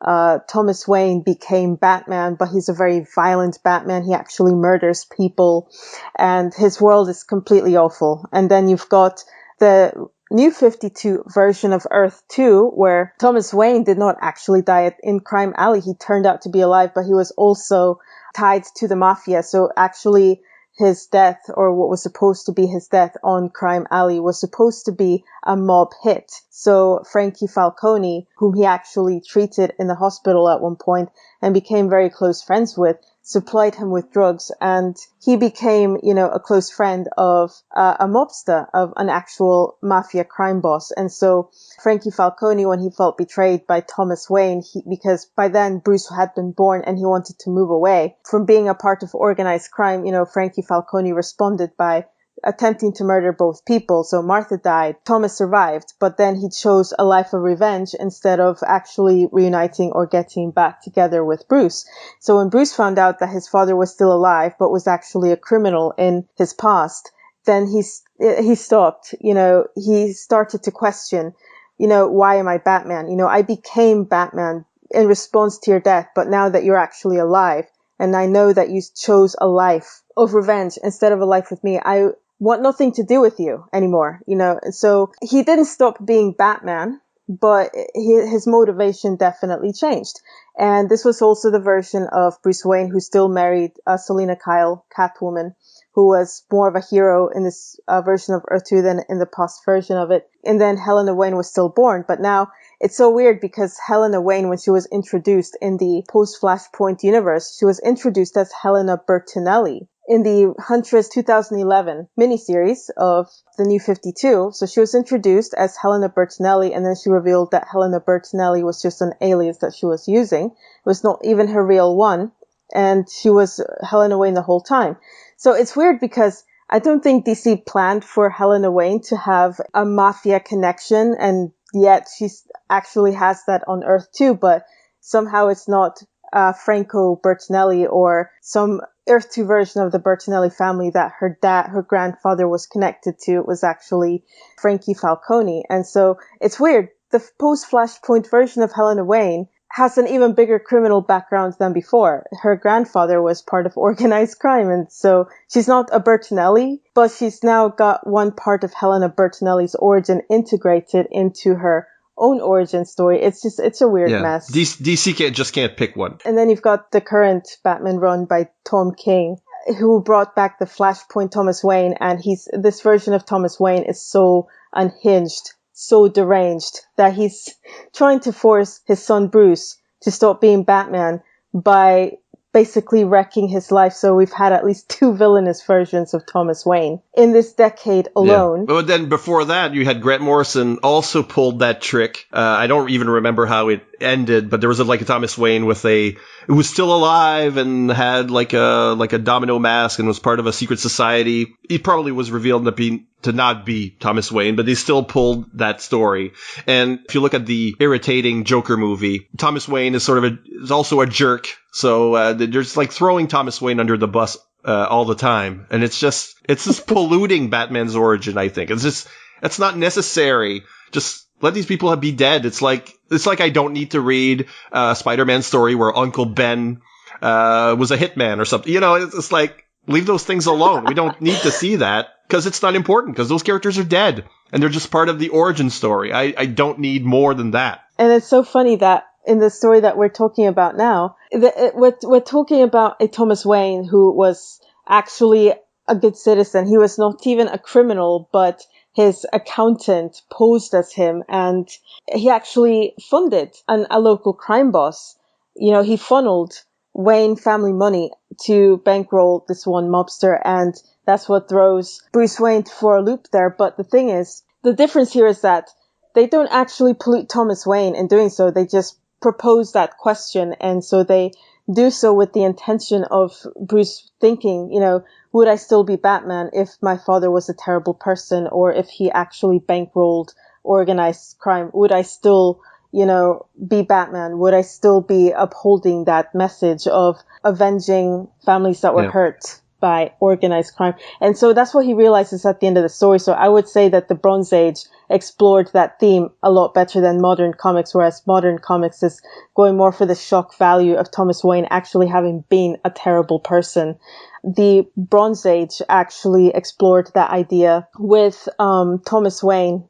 Thomas Wayne became Batman, but he's a very violent Batman. He actually murders people and his world is completely awful. And then you've got the New 52 version of Earth 2, where Thomas Wayne did not actually die in Crime Alley. He turned out to be alive, but he was also tied to the mafia. So actually his death, or what was supposed to be his death on Crime Alley, was supposed to be a mob hit. So Frankie Falcone, whom he actually treated in the hospital at one point and became very close friends with, supplied him with drugs, and he became, a close friend of a mobster, of an actual mafia crime boss. And so Frankie Falcone, when he felt betrayed by Thomas Wayne, because by then Bruce had been born and he wanted to move away from being a part of organized crime, Frankie Falcone responded by attempting to murder both people. So Martha died, Thomas survived, but then he chose a life of revenge instead of actually reuniting or getting back together with Bruce. So when Bruce found out that his father was still alive but was actually a criminal in his past, then he stopped. He started to question, why am I Batman? I became Batman in response to your death, but now that you're actually alive and I know that you chose a life of revenge instead of a life with me, I want nothing to do with you anymore, So he didn't stop being Batman, but his motivation definitely changed. And this was also the version of Bruce Wayne who still married Selina Kyle, Catwoman, who was more of a hero in this version of Earth 2 than in the past version of it. And then Helena Wayne was still born, but now it's so weird because Helena Wayne, when she was introduced in the post-Flashpoint universe, she was introduced as Helena Bertinelli in the Huntress 2011 miniseries of the New 52. So she was introduced as Helena Bertinelli, and then she revealed that Helena Bertinelli was just an alias that she was using. It was not even her real one, and she was Helena Wayne the whole time. So it's weird because I don't think DC planned for Helena Wayne to have a mafia connection, and yet she actually has that on Earth too, but somehow it's not Franco Bertinelli or some Earth 2 version of the Bertinelli family that her grandfather was connected to. It was actually Frankie Falcone. And so it's weird. The post-Flashpoint version of Helena Wayne has an even bigger criminal background than before. Her grandfather was part of organized crime, and so she's not a Bertinelli, but she's now got one part of Helena Bertinelli's origin integrated into her own origin story. It's a weird Yeah. mess. DC can't pick one. And then you've got the current Batman run by Tom King, who brought back the Flashpoint Thomas Wayne, and this version of Thomas Wayne is so unhinged, so deranged, that he's trying to force his son Bruce to stop being Batman by basically wrecking his life. So we've had at least 2 villainous versions of Thomas Wayne in this decade alone. Yeah. But then before that, you had Grant Morrison also pulled that trick. I don't even remember how it ended, but there was a Thomas Wayne who was still alive and had like a domino mask and was part of a secret society. He probably was revealed to not be Thomas Wayne, but they still pulled that story. And if you look at the irritating Joker movie, Thomas Wayne is is also a jerk. So they're just throwing Thomas Wayne under the bus all the time, and it's just polluting Batman's origin. I think it's not necessary. Just let these people be dead. It's like I don't need to read a Spider-Man story where Uncle Ben was a hitman or something. It's like, leave those things alone. We don't need to see that because it's not important, because those characters are dead and they're just part of the origin story. I don't need more than that. And it's so funny that in the story that we're talking about now, we're talking about a Thomas Wayne who was actually a good citizen. He was not even a criminal, but his accountant posed as him, and he actually funded a local crime boss. He funneled Wayne family money to bankroll this one mobster, and that's what throws Bruce Wayne for a loop there. But the thing is, the difference here is that they don't actually pollute Thomas Wayne in doing so. They just propose that question, and so they do so with the intention of Bruce thinking, would I still be Batman if my father was a terrible person, or if he actually bankrolled organized crime? Would I still, be Batman? Would I still be upholding that message of avenging families that were hurt by organized crime? And so that's what he realizes at the end of the story. So I would say that the Bronze Age explored that theme a lot better than modern comics, whereas modern comics is going more for the shock value of Thomas Wayne actually having been a terrible person. The Bronze Age actually explored that idea with Thomas Wayne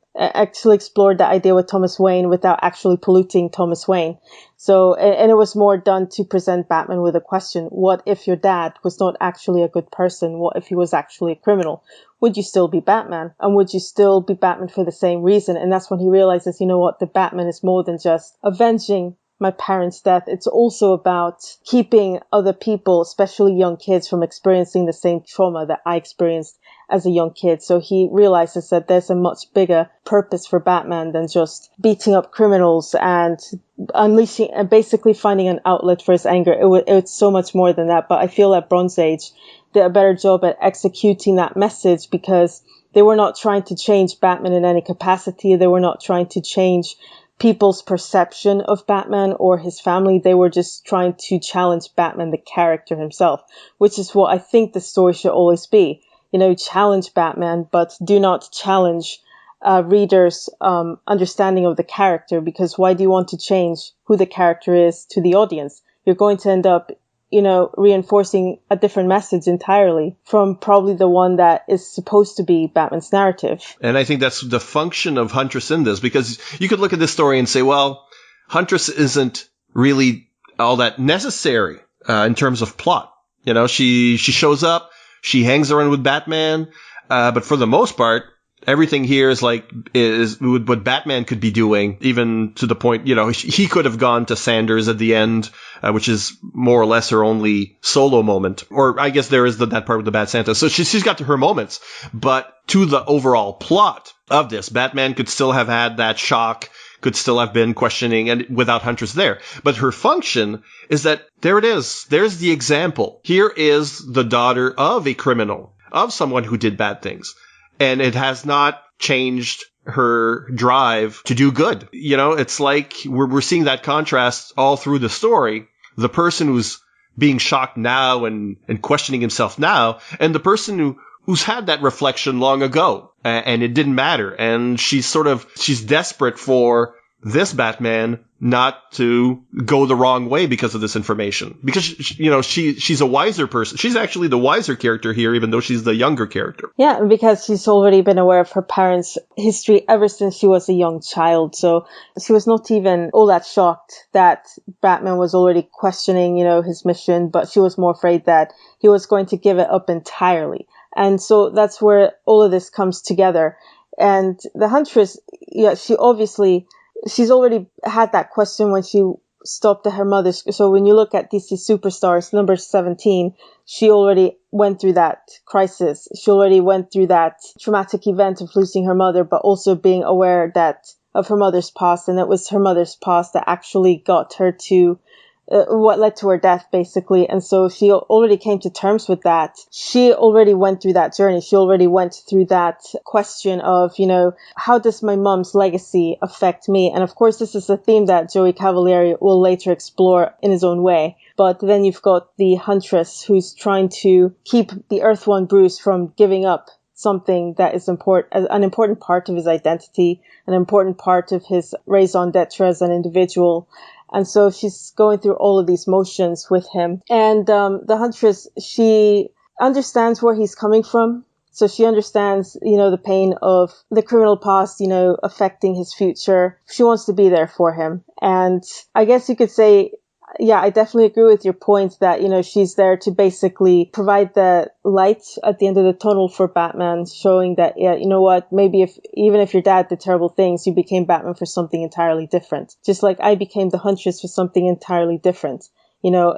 without actually polluting Thomas Wayne. So, and it was more done to present Batman with a question. What if your dad was not actually a good person? What if he was actually a criminal? Would you still be Batman? And would you still be Batman for the same reason? And that's when he realizes, the Batman is more than just avenging my parents' death. It's also about keeping other people, especially young kids, from experiencing the same trauma that I experienced as a young kid. So he realizes that there's a much bigger purpose for Batman than just beating up criminals and unleashing and basically finding an outlet for his anger. It's so much more than that. But I feel that Bronze Age did a better job at executing that message, because they were not trying to change Batman in any capacity. They were not trying to change people's perception of Batman or his family. They were just trying to challenge Batman, the character himself, which is what I think the story should always be. Challenge Batman, but do not challenge readers' understanding of the character, because why do you want to change who the character is to the audience? You're going to end up, reinforcing a different message entirely from probably the one that is supposed to be Batman's narrative. And I think that's the function of Huntress in this, because you could look at this story and say, well, Huntress isn't really all that necessary in terms of plot. She shows up, she hangs around with Batman, but for the most part, everything here is what Batman could be doing, even to the point, he could have gone to Sanders at the end, which is more or less her only solo moment. Or I guess there is that part with the Bat Santa. So she's got to her moments. But to the overall plot of this, Batman could still have had that shock, could still have been questioning, and without Huntress there. But her function is that there it is. There's the example. Here is the daughter of a criminal, of someone who did bad things. And it has not changed her drive to do good. It's like we're seeing that contrast all through the story. The person who's being shocked now and questioning himself now, and the person who's had that reflection long ago, and it didn't matter. And she's desperate for this Batman not to go the wrong way because of this information. Because, she's a wiser person. She's actually the wiser character here, even though she's the younger character. Yeah, and because she's already been aware of her parents' history ever since she was a young child. So she was not even all that shocked that Batman was already questioning, his mission, but she was more afraid that he was going to give it up entirely. And so that's where all of this comes together. And the Huntress, she's already had that question when she stopped at her mother's. So when you look at DC Superstars, number 17, she already went through that crisis. She already went through that traumatic event of losing her mother, but also being aware of her mother's past. And it was her mother's past that actually got her to what led to her death, basically. And so she already came to terms with that. She already went through that journey. She already went through that question of, how does my mom's legacy affect me? And of course, this is a theme that Joey Cavalieri will later explore in his own way. But then you've got the Huntress who's trying to keep the Earth One Bruce from giving up something that is an important part of his identity, an important part of his raison d'etre as an individual. And so she's going through all of these motions with him. And the Huntress, she understands where he's coming from. So she understands, the pain of the criminal past, affecting his future. She wants to be there for him. And I guess you could say, yeah, I definitely agree with your point that, she's there to basically provide the light at the end of the tunnel for Batman, showing that, yeah, you know what, maybe even if your dad did terrible things, you became Batman for something entirely different. Just like I became the Huntress for something entirely different.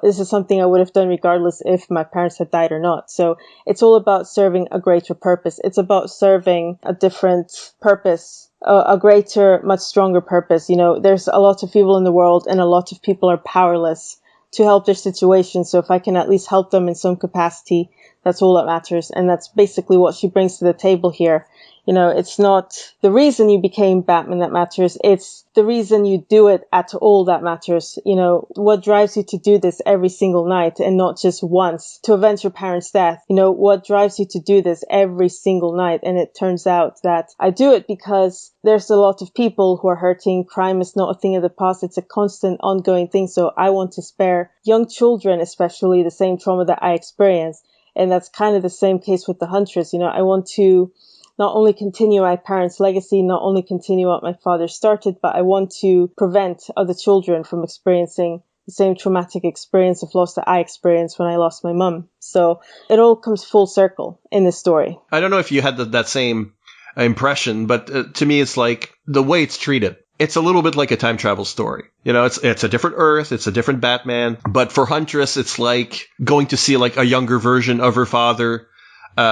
This is something I would have done regardless if my parents had died or not. So it's all about serving a greater purpose. It's about serving a different purpose, a greater, much stronger purpose. There's a lot of evil in the world and a lot of people are powerless to help their situation. So if I can at least help them in some capacity, that's all that matters. And that's basically what she brings to the table here. It's not the reason you became Batman that matters. It's the reason you do it at all that matters. What drives you to do this every single night and not just once to avenge your parents' death? What drives you to do this every single night? And it turns out that I do it because there's a lot of people who are hurting. Crime is not a thing of the past. It's a constant ongoing thing. So I want to spare young children, especially, the same trauma that I experienced. And that's kind of the same case with the Huntress. I want to not only continue my parents' legacy, not only continue what my father started, but I want to prevent other children from experiencing the same traumatic experience of loss that I experienced when I lost my mum. So it all comes full circle in this story. I don't know if you had that same impression, but to me, it's like the way it's treated. It's a little bit like a time travel story. It's a different Earth, it's a different Batman. But for Huntress, it's like going to see like a younger version of her father,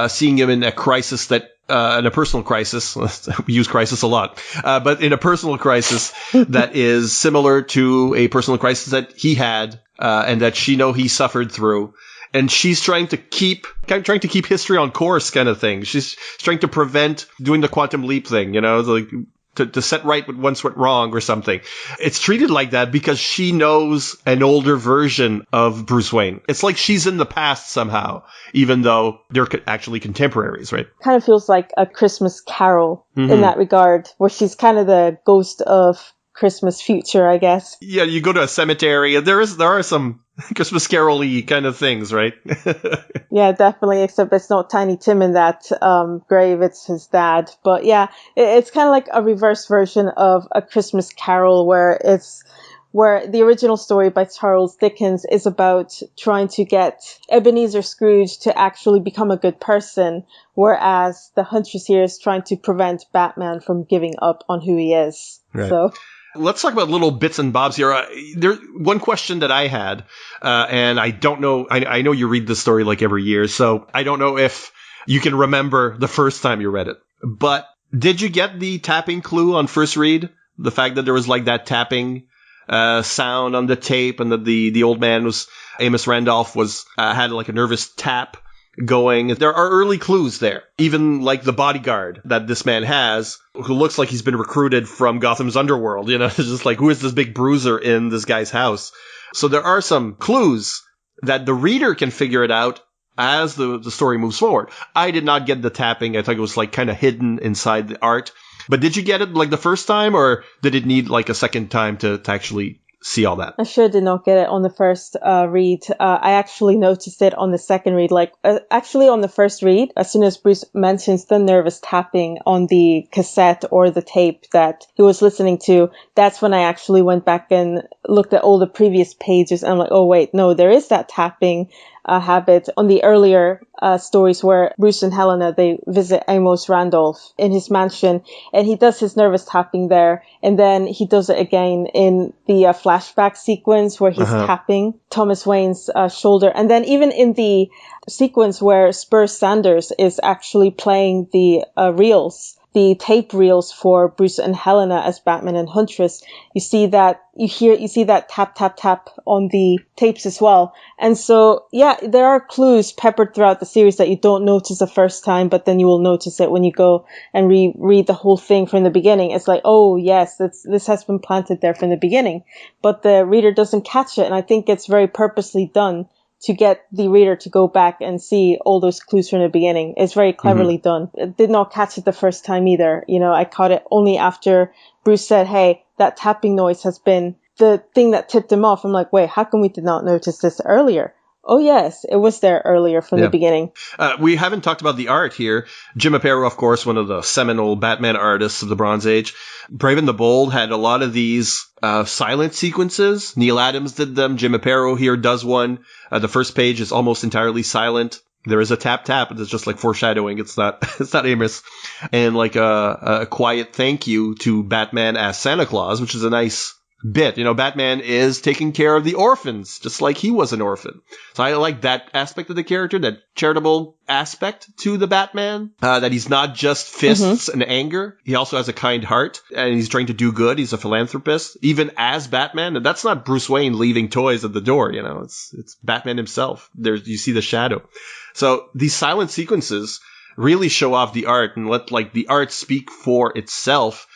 seeing him in a crisis in a personal crisis. We use crisis a lot, but in a personal crisis that is similar to a personal crisis that he had, and that he suffered through. And she's trying to keep history on course, kind of thing. She's trying to prevent doing the quantum leap thing, to set right what once went wrong or something. It's treated like that because she knows an older version of Bruce Wayne. It's like she's in the past somehow, even though they're actually contemporaries, right? Kind of feels like a Christmas Carol in that regard, where she's kind of the ghost of Christmas future, I guess. Yeah, you go to a cemetery, and there are some Christmas Carol-y kind of things, right? Yeah, definitely, except it's not Tiny Tim in that grave, it's his dad. But yeah, it's kind of like a reverse version of A Christmas Carol, where the original story by Charles Dickens is about trying to get Ebenezer Scrooge to actually become a good person, whereas the Huntress here is trying to prevent Batman from giving up on who he is. Right. So let's talk about little bits and bobs here. One question that I had, and I don't know, I know you read this story like every year, so I don't know if you can remember the first time you read it, but did you get the tapping clue on first read? The fact that there was like that tapping sound on the tape, and that the old man Amos Randolph had like a nervous tap going. There are early clues there. Even like the bodyguard that this man has, who looks like he's been recruited from Gotham's underworld. It's just like, who is this big bruiser in this guy's house? So there are some clues that the reader can figure it out as the story moves forward. I did not get the tapping. I thought it was like kind of hidden inside the art. But did you get it like the first time, or did it need like a second time to actually see all that? I sure did not get it on the first read. I actually noticed it on the second read. Actually on the first read, as soon as Bruce mentions the nervous tapping on the cassette or the tape that he was listening to, that's when I actually went back and looked at all the previous pages. And I'm like, oh wait, no, there is that tapping habit on the earlier stories where Bruce and Helena, they visit Amos Randolph in his mansion, and he does his nervous tapping there, and then he does it again in the flashback sequence where he's tapping Thomas Wayne's shoulder, and then even in the sequence where Spurs Sanders is actually playing the reels, the tape reels for Bruce and Helena as Batman and Huntress, you see that tap, tap, tap on the tapes as well. And so, yeah, there are clues peppered throughout the series that you don't notice the first time, but then you will notice it when you go and reread the whole thing from the beginning. It's like, oh yes, this has been planted there from the beginning, but the reader doesn't catch it. And I think it's very purposely done to get the reader to go back and see all those clues from the beginning. It's very cleverly done. I did not catch it the first time either. You know, I caught it only after Bruce said, hey, that tapping noise has been the thing that tipped him off. I'm like, wait, how come we did not notice this earlier? Oh, yes, it was there earlier from the beginning. We haven't talked about the art here. Jim Aparo, of course, one of the seminal Batman artists of the Bronze Age. Brave and the Bold had a lot of these silent sequences. Neil Adams did them. Jim Aparo here does one. The first page is almost entirely silent. There is a tap tap, but it's just like foreshadowing. It's not Amos. And like a quiet thank you to Batman as Santa Claus, which is a nice bit. You know, Batman is taking care of the orphans, just like he was an orphan. So I like that aspect of the character, that charitable aspect to the Batman, that he's not just fists and anger. He also has a kind heart, and he's trying to do good. He's a philanthropist, even as Batman. And that's not Bruce Wayne leaving toys at the door, you know. It's Batman himself. You see the shadow. So these silent sequences really show off the art and let like the art speak for itself.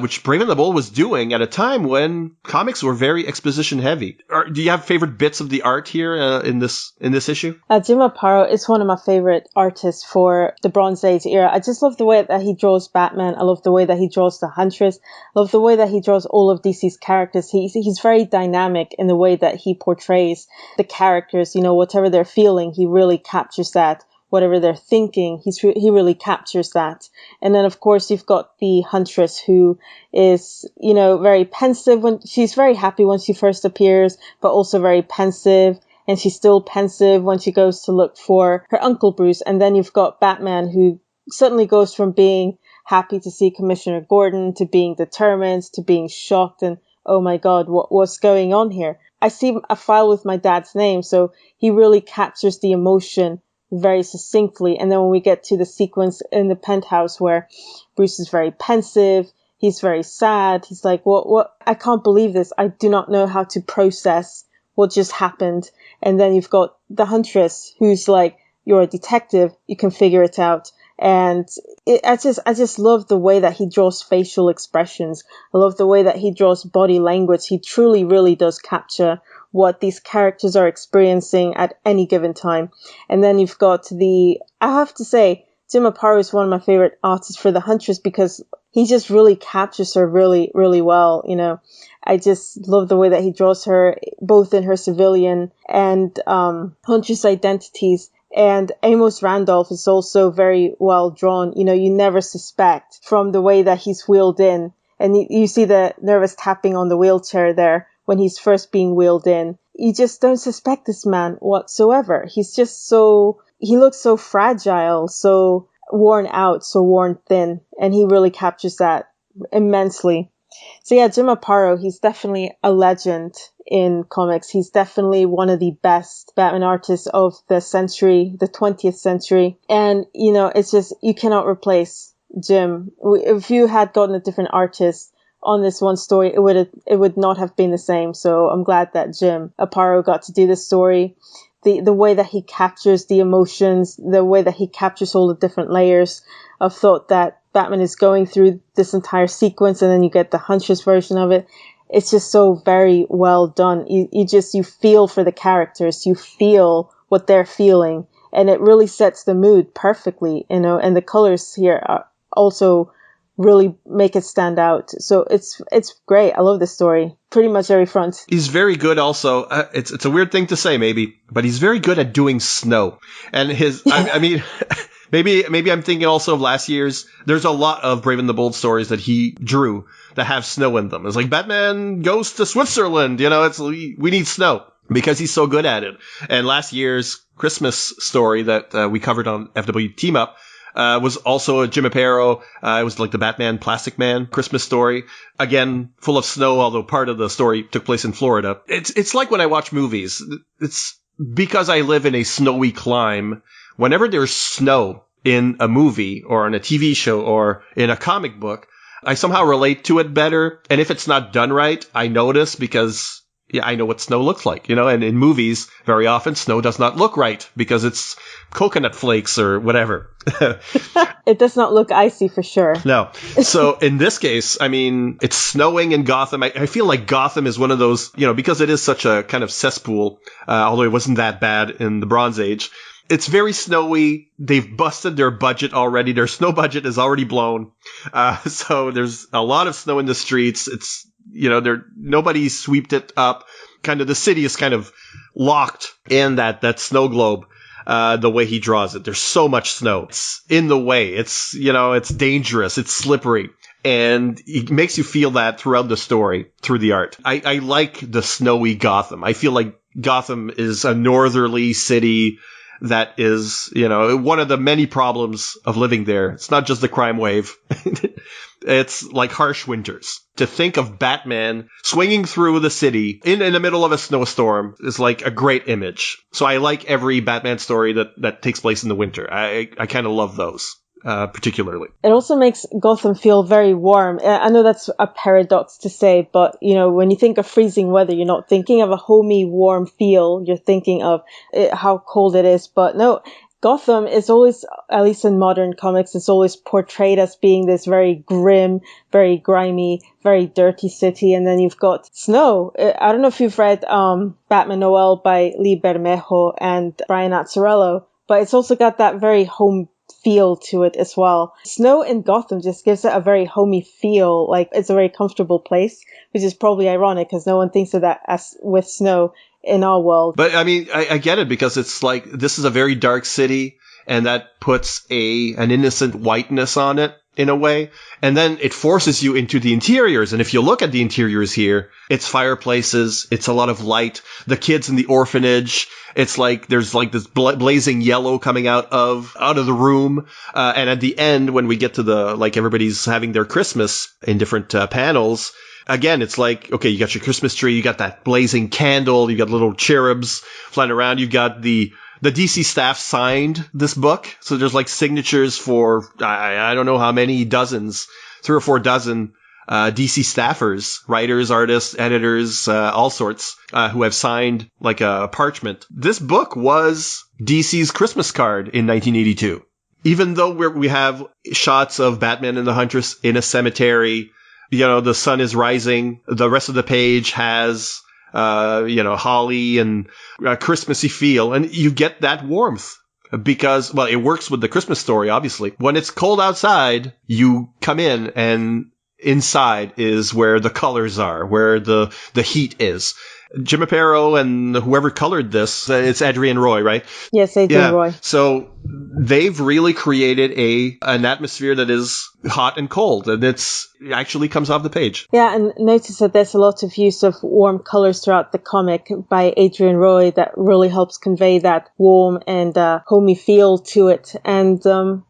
Which Brave and the Bold was doing at a time when comics were very exposition heavy. Do you have favorite bits of the art here in this issue? Jim Aparo is one of my favorite artists for the Bronze Age era. I just love the way that he draws Batman. I love the way that he draws the Huntress. I love the way that he draws all of DC's characters. He's very dynamic in the way that he portrays the characters. You know, whatever they're feeling, he really captures that. Whatever they're thinking, he really captures that. And then, of course, you've got the Huntress, who is, you know, very pensive when she's very happy when she first appears, but also very pensive. And she's still pensive when she goes to look for her Uncle Bruce. And then you've got Batman, who suddenly goes from being happy to see Commissioner Gordon to being determined to being shocked and, oh my God, what's going on here? I see a file with my dad's name, so he really captures the emotion very succinctly. And then when we get to the sequence in the penthouse where Bruce is very pensive, he's very sad, he's like, what? I can't believe this. I do not know how to process what just happened. And then you've got the Huntress, who's like, you're a detective, you can figure it out. And I just love the way that he draws facial expressions. I love the way that he draws body language. He truly, really does capture what these characters are experiencing at any given time. And then you've got I have to say, Jim Aparo is one of my favorite artists for the Huntress because he just really captures her really, really well. You know, I just love the way that he draws her, both in her civilian and Huntress identities. And Amos Randolph is also very well drawn. You know, you never suspect from the way that he's wheeled in. And you see the nervous tapping on the wheelchair there when he's first being wheeled in. You just don't suspect this man whatsoever. He's just he looks so fragile, so worn out, so worn thin. And he really captures that immensely. So yeah, Jim Aparo, he's definitely a legend in comics. He's definitely one of the best Batman artists of the century, the 20th century. And, you know, it's just, you cannot replace Jim. If you had gotten a different artist on this one story, it would not have been the same. So I'm glad that Jim Aparo got to do this story. The way that he captures the emotions, the way that he captures all the different layers of thought that Batman is going through this entire sequence, and then you get the Huntress version of it. It's just so very well done. You feel for the characters, you feel what they're feeling, and it really sets the mood perfectly, you know, and the colors here are also really make it stand out. So it's great. I love this story. Pretty much every front. He's very good also. It's a weird thing to say maybe, but he's very good at doing snow. And I mean, maybe I'm thinking also of last year's. There's a lot of Brave and the Bold stories that he drew that have snow in them. It's like Batman goes to Switzerland, we need snow because he's so good at it. And last year's Christmas story that we covered on FW Team Up was also a Jim Aparo. It was like the Batman Plastic Man Christmas story. Again, full of snow, although part of the story took place in Florida. It's like when I watch movies. It's because I live in a snowy clime. Whenever there's snow in a movie or in a TV show or in a comic book, I somehow relate to it better. And if it's not done right, I notice because I know what snow looks like, and in movies, very often snow does not look right because it's coconut flakes or whatever. It does not look icy for sure. No. So in this case, I mean, it's snowing in Gotham. I feel like Gotham is one of those, because it is such a kind of cesspool, although it wasn't that bad in the Bronze Age. It's very snowy. They've busted their budget already. Their snow budget is already blown. So there's a lot of snow in the streets. It's, nobody sweeped it up. Kind of the city is kind of locked in that snow globe, the way he draws it. There's so much snow. It's in the way. It's, it's dangerous. It's slippery. And it makes you feel that throughout the story, through the art. I like the snowy Gotham. I feel like Gotham is a northerly city that is, one of the many problems of living there. It's not just the crime wave. It's like harsh winters. To think of Batman swinging through the city in the middle of a snowstorm is like a great image. So I like every Batman story that takes place in the winter. I kind of love those. Particularly. It also makes Gotham feel very warm. I know that's a paradox to say, but, when you think of freezing weather, you're not thinking of a homey, warm feel. You're thinking of how cold it is. But no, Gotham is always, at least in modern comics, it's always portrayed as being this very grim, very grimy, very dirty city. And then you've got snow. I don't know if you've read Batman Noel by Lee Bermejo and Brian Azzarello, but it's also got that very home feel to it as well. Snow in Gotham just gives it a very homey feel, like it's a very comfortable place, which is probably ironic because no one thinks of that as with snow in our world. But I mean, I get it because it's like this is a very dark city, and that puts an innocent whiteness on it in a way, and then it forces you into the interiors. And if you look at the interiors here, it's fireplaces, it's a lot of light. The kids in the orphanage, it's like there's like this blazing yellow coming out of the room. And at the end, when we get to everybody's having their Christmas in different panels, again, it's like, okay, you got your Christmas tree, you got that blazing candle, you got little cherubs flying around, you got the DC staff signed this book. So there's like signatures for, I don't know how many dozens, 3 or 4 dozen DC staffers, writers, artists, editors, all sorts, who have signed like a parchment. This book was DC's Christmas card in 1982. Even though we have shots of Batman and the Huntress in a cemetery, the sun is rising, the rest of the page has holly and Christmassy feel, and you get that warmth because, well, it works with the Christmas story, obviously. When it's cold outside, you come in and inside is where the colors are, where the heat is. Jim Aparo and whoever colored this, it's Adrian Roy, right? Yes, Adrian Roy. So they've really created an atmosphere that is hot and cold, and it actually comes off the page. Yeah, and notice that there's a lot of use of warm colors throughout the comic by Adrian Roy that really helps convey that warm and homey feel to it. And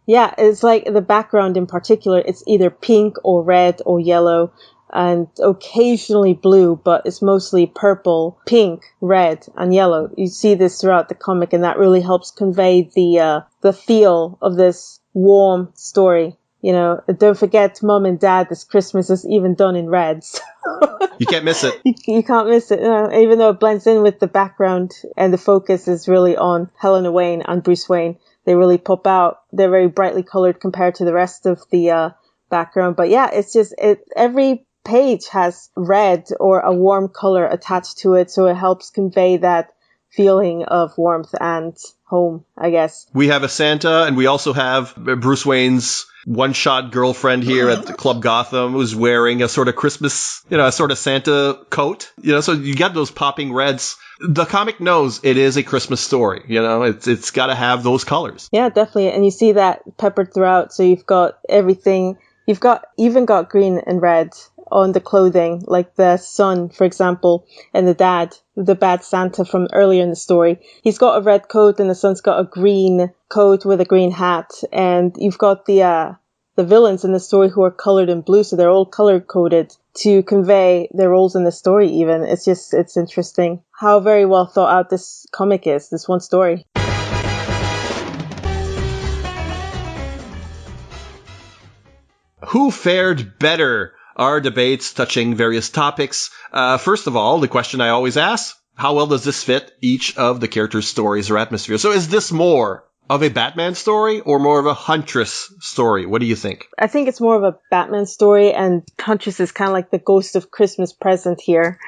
it's like the background in particular, it's either pink or red or yellow, and occasionally blue, but it's mostly purple, pink, red, and yellow. You see this throughout the comic, and that really helps convey the feel of this warm story. Don't forget, Mom and Dad, this Christmas is even done in reds. You can't miss it. You can't miss it, even though it blends in with the background, and the focus is really on Helena Wayne and Bruce Wayne. They really pop out. They're very brightly colored compared to the rest of the background. But yeah, it's just every page has red or a warm color attached to it, so it helps convey that feeling of warmth and home, I guess. We have a Santa, and we also have Bruce Wayne's one-shot girlfriend here at the Club Gotham who's wearing a sort of Christmas, a sort of Santa coat. So you got those popping reds. The comic knows it is a Christmas story. It's got to have those colors. Yeah, definitely. And you see that peppered throughout. So you've got everything. You've even got green and red on the clothing, like the son, for example, and the dad, the bad Santa from earlier in the story. He's got a red coat and the son's got a green coat with a green hat. And you've got the villains in the story who are colored in blue. So they're all color coded to convey their roles in the story even. It's interesting how very well thought out this comic is, this one story. Who fared better? Our debates touching various topics. First of all, the question I always ask, how well does this fit each of the characters' stories or atmosphere? So is this more of a Batman story or more of a Huntress story? What do you think? I think it's more of a Batman story, and Huntress is kind of like the ghost of Christmas present here.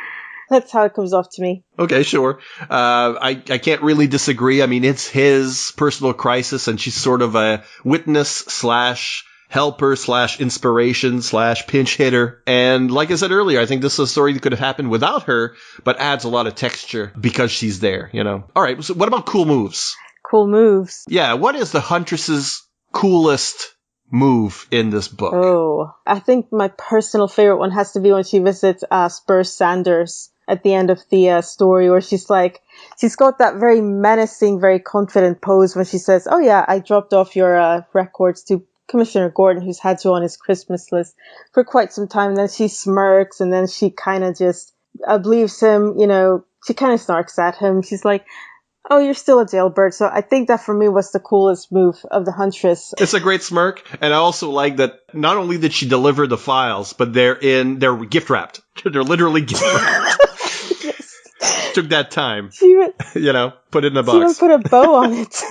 That's how it comes off to me. Okay, sure. I can't really disagree. I mean, it's his personal crisis, and she's sort of a witness / helper / inspiration / pinch hitter. And like I said earlier, I think this is a story that could have happened without her, but adds a lot of texture because she's there, All right, so what about cool moves? Cool moves. Yeah, what is the Huntress's coolest move in this book? Oh, I think my personal favorite one has to be when she visits Spurs Sanders at the end of the story, where she's got that very menacing, very confident pose when she says, "Oh yeah, I dropped off your records to Commissioner Gordon, who's had you on his Christmas list for quite some time." And then she smirks, and then she kind of just believes him, she kind of snarks at him. She's like, "Oh, you're still a jailbird." So I think that for me was the coolest move of the Huntress. It's a great smirk. And I also like that not only did she deliver the files, but they're gift wrapped. They're literally gift wrapped. Yes. Took that time. Put it in a box. She even put a bow on it.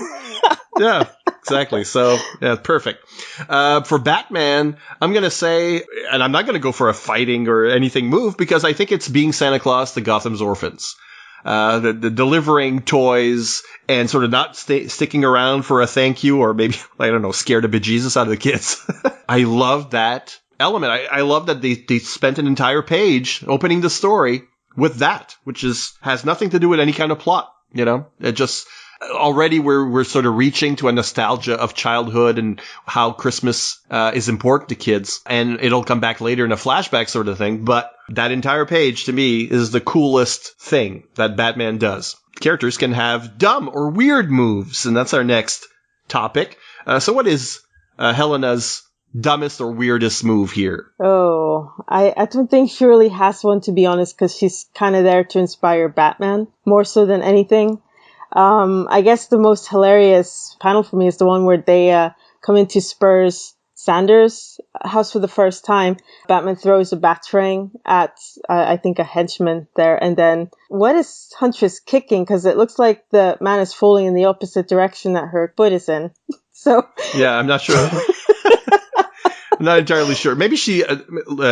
Yeah, exactly. So, yeah, perfect. For Batman, I'm going to say, and I'm not going to go for a fighting or anything move, because I think it's being Santa Claus to Gotham's orphans. The delivering toys and sort of not sticking around for a thank you, or maybe, I don't know, scare the bejesus out of the kids. I love that element. I love that they spent an entire page opening the story with that, which has nothing to do with any kind of plot. It just... Already we're sort of reaching to a nostalgia of childhood and how Christmas is important to kids, and it'll come back later in a flashback sort of thing. But that entire page to me is the coolest thing that Batman does. Characters can have dumb or weird moves, and that's our next topic. So what is Helena's dumbest or weirdest move here? Oh, I don't think she really has one, to be honest, because she's kind of there to inspire Batman more so than anything. I guess the most hilarious panel for me is the one where they come into Spurs Sanders' house for the first time. Batman throws a batarang at, I think, a henchman there. And then what is Huntress kicking? Because it looks like the man is falling in the opposite direction that her foot is in. So yeah, I'm not sure. I'm not entirely sure. Maybe she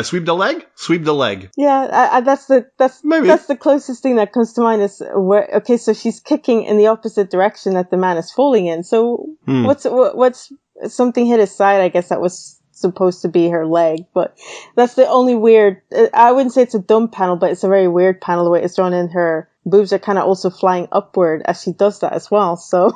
sweep the leg? Sweep the leg. Yeah, that's the closest thing that comes to mind is okay, so she's kicking in the opposite direction that the man is falling in. So what's something hit his side, I guess that was supposed to be her leg, but that's the only weird, I wouldn't say it's a dumb panel, but it's a very weird panel the way it's drawn in. Her boobs are kind of also flying upward as she does that as well. So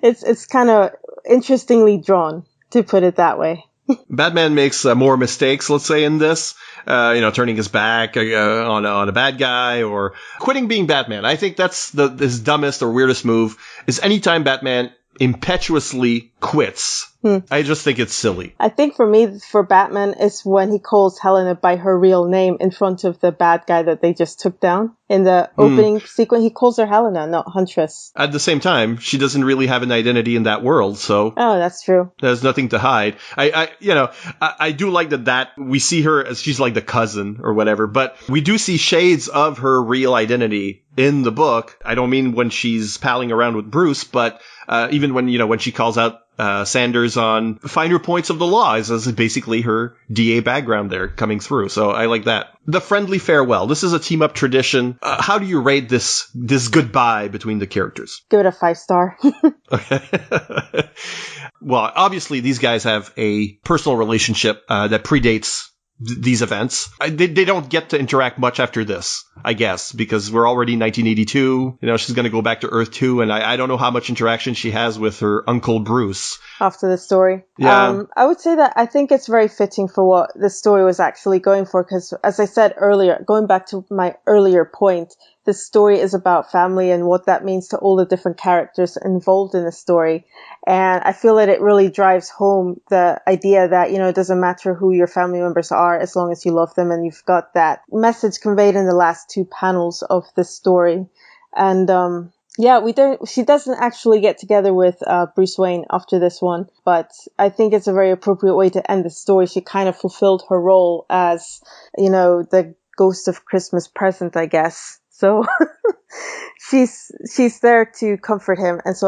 it's kind of interestingly drawn, to put it that way. Batman makes more mistakes, let's say, in this, turning his back on a bad guy or quitting being Batman. I think that's his dumbest or weirdest move is anytime Batman impetuously quits. I just think it's silly. I think for me, for Batman, is when he calls Helena by her real name in front of the bad guy that they just took down. In the opening sequence, he calls her Helena, not Huntress. At the same time, she doesn't really have an identity in that world, so... Oh, that's true. There's nothing to hide. I do like that we see her as she's like the cousin or whatever, but we do see shades of her real identity in the book. I don't mean when she's palling around with Bruce, but even when she calls out Sanders on finer points of the law, as basically her DA background there coming through. So I like that. The friendly farewell. This is a team-up tradition. How do you rate this goodbye between the characters? Give it a 5-star. Okay. Well, obviously, these guys have a personal relationship that predates these events. They don't get to interact much after this, I guess, because we're already in 1982. She's going to go back to Earth 2, and I don't know how much interaction she has with her Uncle Bruce. After the story. Yeah. I would say that I think it's very fitting for what the story was actually going for, because as I said earlier, going back to my earlier point, this story is about family and what that means to all the different characters involved in the story. And I feel that it really drives home the idea that, it doesn't matter who your family members are as long as you love them. And you've got that message conveyed in the last 2 panels of the story. And, she doesn't actually get together with Bruce Wayne after this one, but I think it's a very appropriate way to end the story. She kind of fulfilled her role as, the ghost of Christmas present, I guess. So she's there to comfort him. And so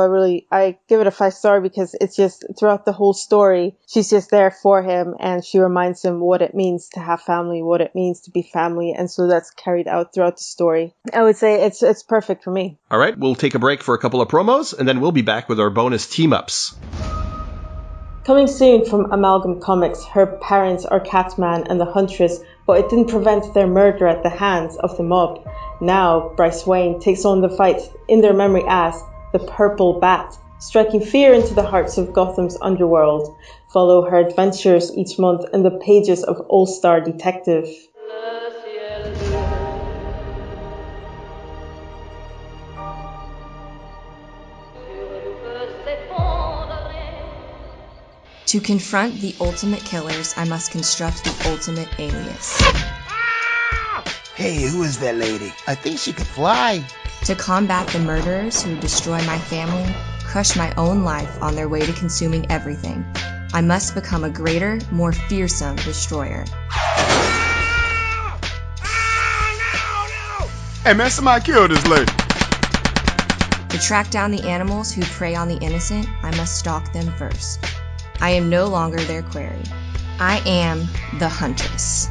I give it a 5-star because it's just throughout the whole story, she's just there for him and she reminds him what it means to have family, what it means to be family. And so that's carried out throughout the story. I would say it's perfect for me. All right, we'll take a break for a couple of promos and then we'll be back with our bonus team-ups. Coming soon from Amalgam Comics, her parents are Catman and the Huntress, but it didn't prevent their murder at the hands of the mob. Now, Bryce Wayne takes on the fight in their memory as the Purple Bat, striking fear into the hearts of Gotham's underworld. Follow her adventures each month in the pages of All-Star Detective. To confront the ultimate killers, I must construct the ultimate alias. Hey, who is that lady? I think she could fly. To combat the murderers who destroy my family, crush my own life on their way to consuming everything, I must become a greater, more fearsome destroyer. Hey man, somebody kill this lady. To track down the animals who prey on the innocent, I must stalk them first. I am no longer their quarry. I am the Huntress.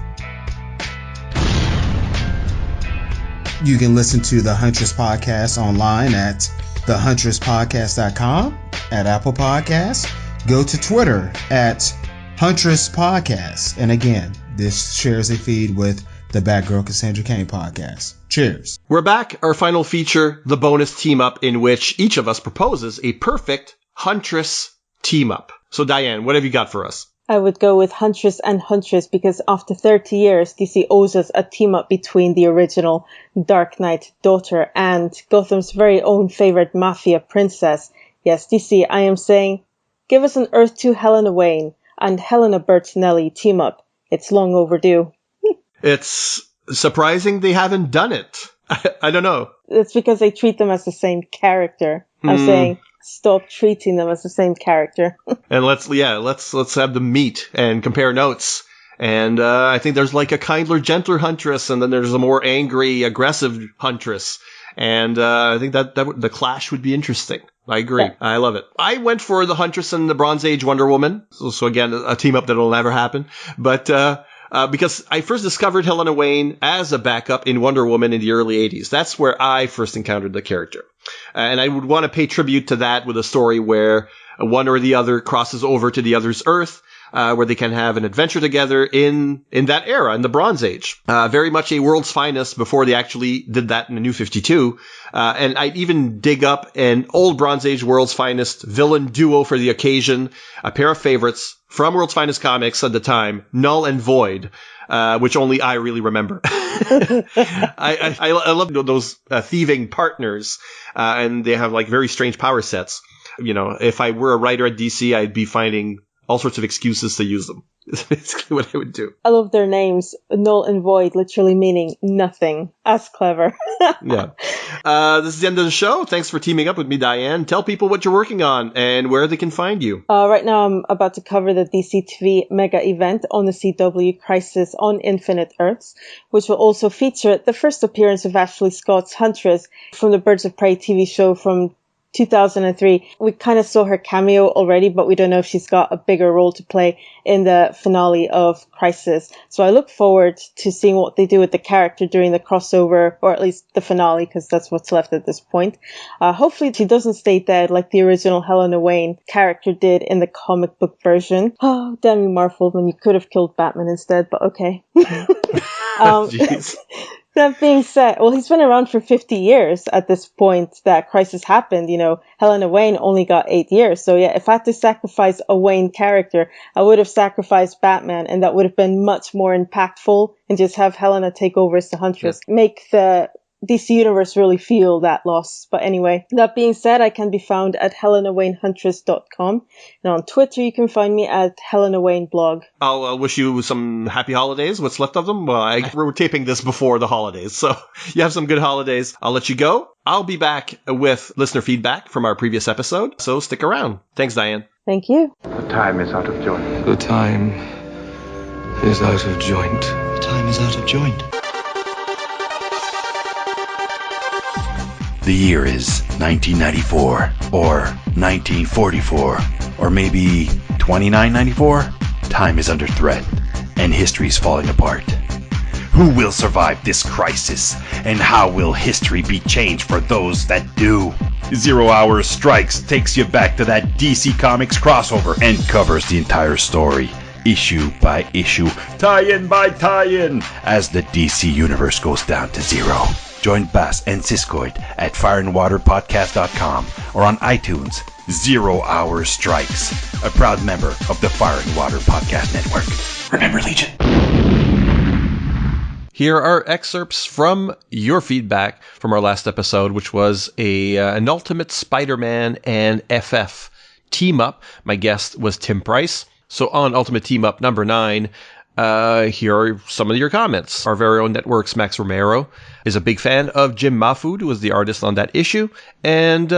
You can listen to the Huntress Podcast online at thehuntress.podcast.com, at Apple Podcasts. Go to Twitter at Huntress Podcast. And again, this shares a feed with the Batgirl Cassandra Cain podcast. Cheers. We're back. Our final feature, the bonus team-up, in which each of us proposes a perfect Huntress team-up. So Diane, what have you got for us? I would go with Huntress and Huntress because after 30 years, DC owes us a team-up between the original Dark Knight daughter and Gotham's very own favorite mafia princess. Yes, DC, I am saying, give us an Earth 2 Helena Wayne and Helena Bertinelli team-up. It's long overdue. It's surprising they haven't done it. I don't know. It's because they treat them as the same character. I'm saying, stop treating them as the same character. And let's have them meet and compare notes. And I think there's like a kindler, gentler Huntress, and then there's a more angry, aggressive Huntress. And I think that the clash would be interesting. I agree. Yeah. I love it. I went for the Huntress and the Bronze Age Wonder Woman. So again, a team up that'll never happen. But because I first discovered Helena Wayne as a backup in Wonder Woman in the early 80s. That's where I first encountered the character. And I would want to pay tribute to that with a story where one or the other crosses over to the other's Earth, where they can have an adventure together in that era, in the Bronze Age. Very much a World's Finest before they actually did that in the New 52. And I'd even dig up an old Bronze Age World's Finest villain duo for the occasion, a pair of favorites from World's Finest Comics at the time, Null and Void, which only I really remember. I love those thieving partners, and they have like very strange power sets. You know, if I were a writer at DC, I'd be finding all sorts of excuses to use them. That's basically what I would do. I love their names. Null and Void, literally meaning nothing. That's clever. Yeah. This is the end of the show. Thanks for teaming up with me, Diane. Tell people what you're working on and where they can find you. Right now I'm about to cover the DC TV mega event on the CW, Crisis on Infinite Earths, which will also feature the first appearance of Ashley Scott's Huntress from the Birds of Prey TV show from 2003. We kind of saw her cameo already, but we don't know if she's got a bigger role to play in the finale of Crisis. So I look forward to seeing what they do with the character during the crossover, or at least the finale, because that's what's left at this point. Hopefully she doesn't stay dead like the original Helena Wayne character did in the comic book version. Oh, damn you, Marvel, when you could have killed Batman instead, but okay. That being said, well, he's been around for 50 years at this point that Crisis happened. You know, Helena Wayne only got 8 years. So yeah, if I had to sacrifice a Wayne character, I would have sacrificed Batman, and that would have been much more impactful, and just have Helena take over as the Huntress. Yeah. Make the DC Universe really feel that loss. But anyway, that being said, I can be found at HelenaWayneHuntress.com. And on Twitter, you can find me at Helena Wayne Blog. I'll wish you some happy holidays, what's left of them. Well, we're taping this before the holidays, so you have some good holidays. I'll let you go. I'll be back with listener feedback from our previous episode, so stick around. Thanks, Diane. Thank you. The time is out of joint. The time is out of joint. The time is out of joint. The year is 1994, or 1944, or maybe 2994. Time is under threat, and history is falling apart. Who will survive this crisis, and how will history be changed for those that do? 0 Hour Strikes takes you back to that DC Comics crossover and covers the entire story, issue by issue, tie-in by tie-in, as the DC Universe goes down to zero. Join Bass and Siskoid at fireandwaterpodcast.com or on iTunes. 0 Hour Strikes, a proud member of the Fire and Water Podcast Network. Remember, Legion. Here are excerpts from your feedback from our last episode, which was an Ultimate Spider-Man and FF team-up. My guest was Tim Price. So on Ultimate Team-Up number 9, here are some of your comments. Our very own Networks, Max Romero, is a big fan of Jim Mahfood, who was the artist on that issue, and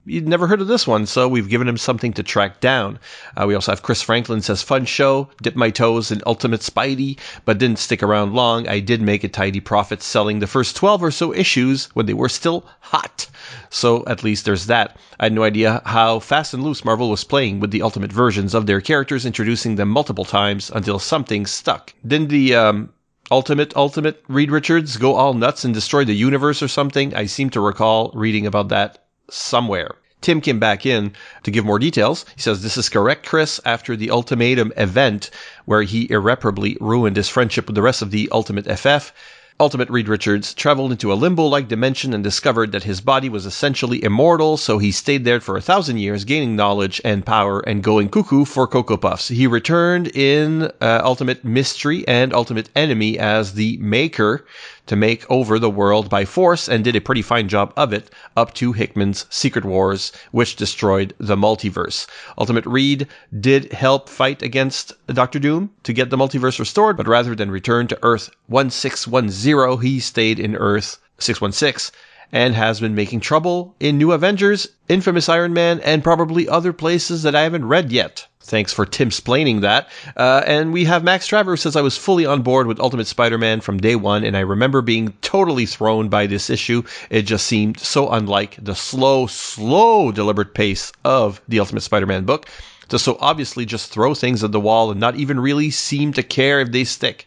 you'd never heard of this one, so we've given him something to track down. We also have Chris Franklin says, fun show, dipped my toes in Ultimate Spidey, but didn't stick around long. I did make a tidy profit selling the first 12 or so issues when they were still hot. So at least there's that. I had no idea how fast and loose Marvel was playing with the Ultimate versions of their characters, introducing them multiple times until something stuck. Didn't the Ultimate Reed Richards go all nuts and destroy the universe or something? I seem to recall reading about that somewhere. Tim came back in to give more details. He says, this is correct, Chris. After the Ultimatum event, where he irreparably ruined his friendship with the rest of the Ultimate FF, Ultimate Reed Richards traveled into a limbo-like dimension and discovered that his body was essentially immortal, so he stayed there for 1,000 years, gaining knowledge and power and going cuckoo for Cocoa Puffs. He returned in Ultimate Mystery and Ultimate Enemy as the Maker to make over the world by force, and did a pretty fine job of it up to Hickman's Secret Wars, which destroyed the multiverse. Ultimate Reed did help fight against Dr. Doom to get the multiverse restored, but rather than return to Earth 1610, he stayed in Earth 616 and has been making trouble in New Avengers, Infamous Iron Man, and probably other places that I haven't read yet. Thanks for Tim-splaining that. And we have Max Traver, who says, I was fully on board with Ultimate Spider-Man from day one, and I remember being totally thrown by this issue. It just seemed so unlike the slow, deliberate pace of the Ultimate Spider-Man book to so obviously just throw things at the wall and not even really seem to care if they stick.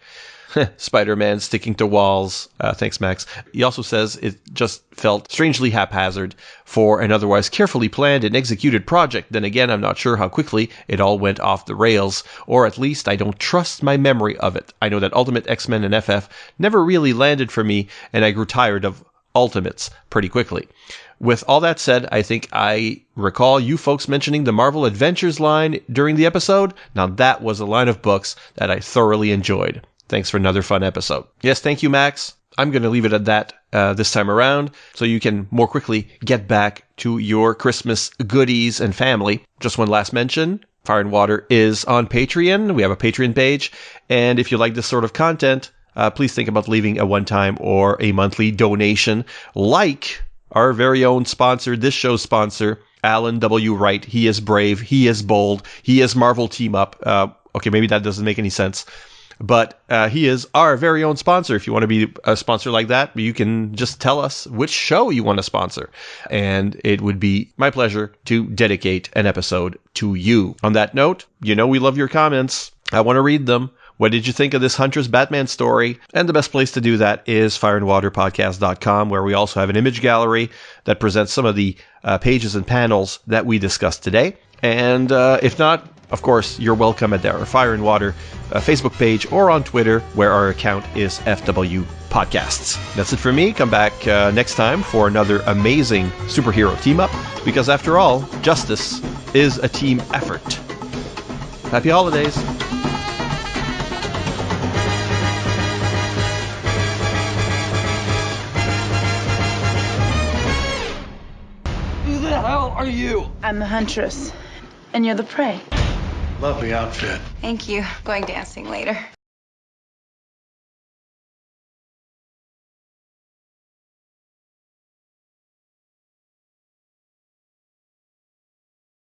Spider-Man sticking to walls. Thanks, Max. He also says it just felt strangely haphazard for an otherwise carefully planned and executed project. Then again, I'm not sure how quickly it all went off the rails, or at least I don't trust my memory of it. I know that Ultimate X-Men and FF never really landed for me, and I grew tired of Ultimates pretty quickly. With all that said, I think I recall you folks mentioning the Marvel Adventures line during the episode. Now that was a line of books that I thoroughly enjoyed. Thanks for another fun episode. Yes, thank you, Max. I'm going to leave it at that this time around, so you can more quickly get back to your Christmas goodies and family. Just one last mention. Fire and Water is on Patreon. We have a Patreon page. And if you like this sort of content, please think about leaving a one-time or a monthly donation, like our very own sponsor, this show's sponsor, Alan W. Wright. He is brave. He is bold. He is Marvel Team Up. Okay, maybe that doesn't make any sense. but he is our very own sponsor. If you want to be a sponsor like that, you can just tell us which show you want to sponsor, and it would be my pleasure to dedicate an episode to you. On that note, we love your comments. I want to read them. What did you think of this Huntress Batman story? And the best place to do that is fireandwaterpodcast.com, where we also have an image gallery that presents some of the pages and panels that we discussed today. And if not, of course, you're welcome at our Fire and Water Facebook page or on Twitter, where our account is FW Podcasts. That's it for me. Come back next time for another amazing superhero team-up, because after all, justice is a team effort. Happy holidays. Who the hell are you? I'm the Huntress, and you're the prey. Lovely outfit. Thank you. Going dancing later.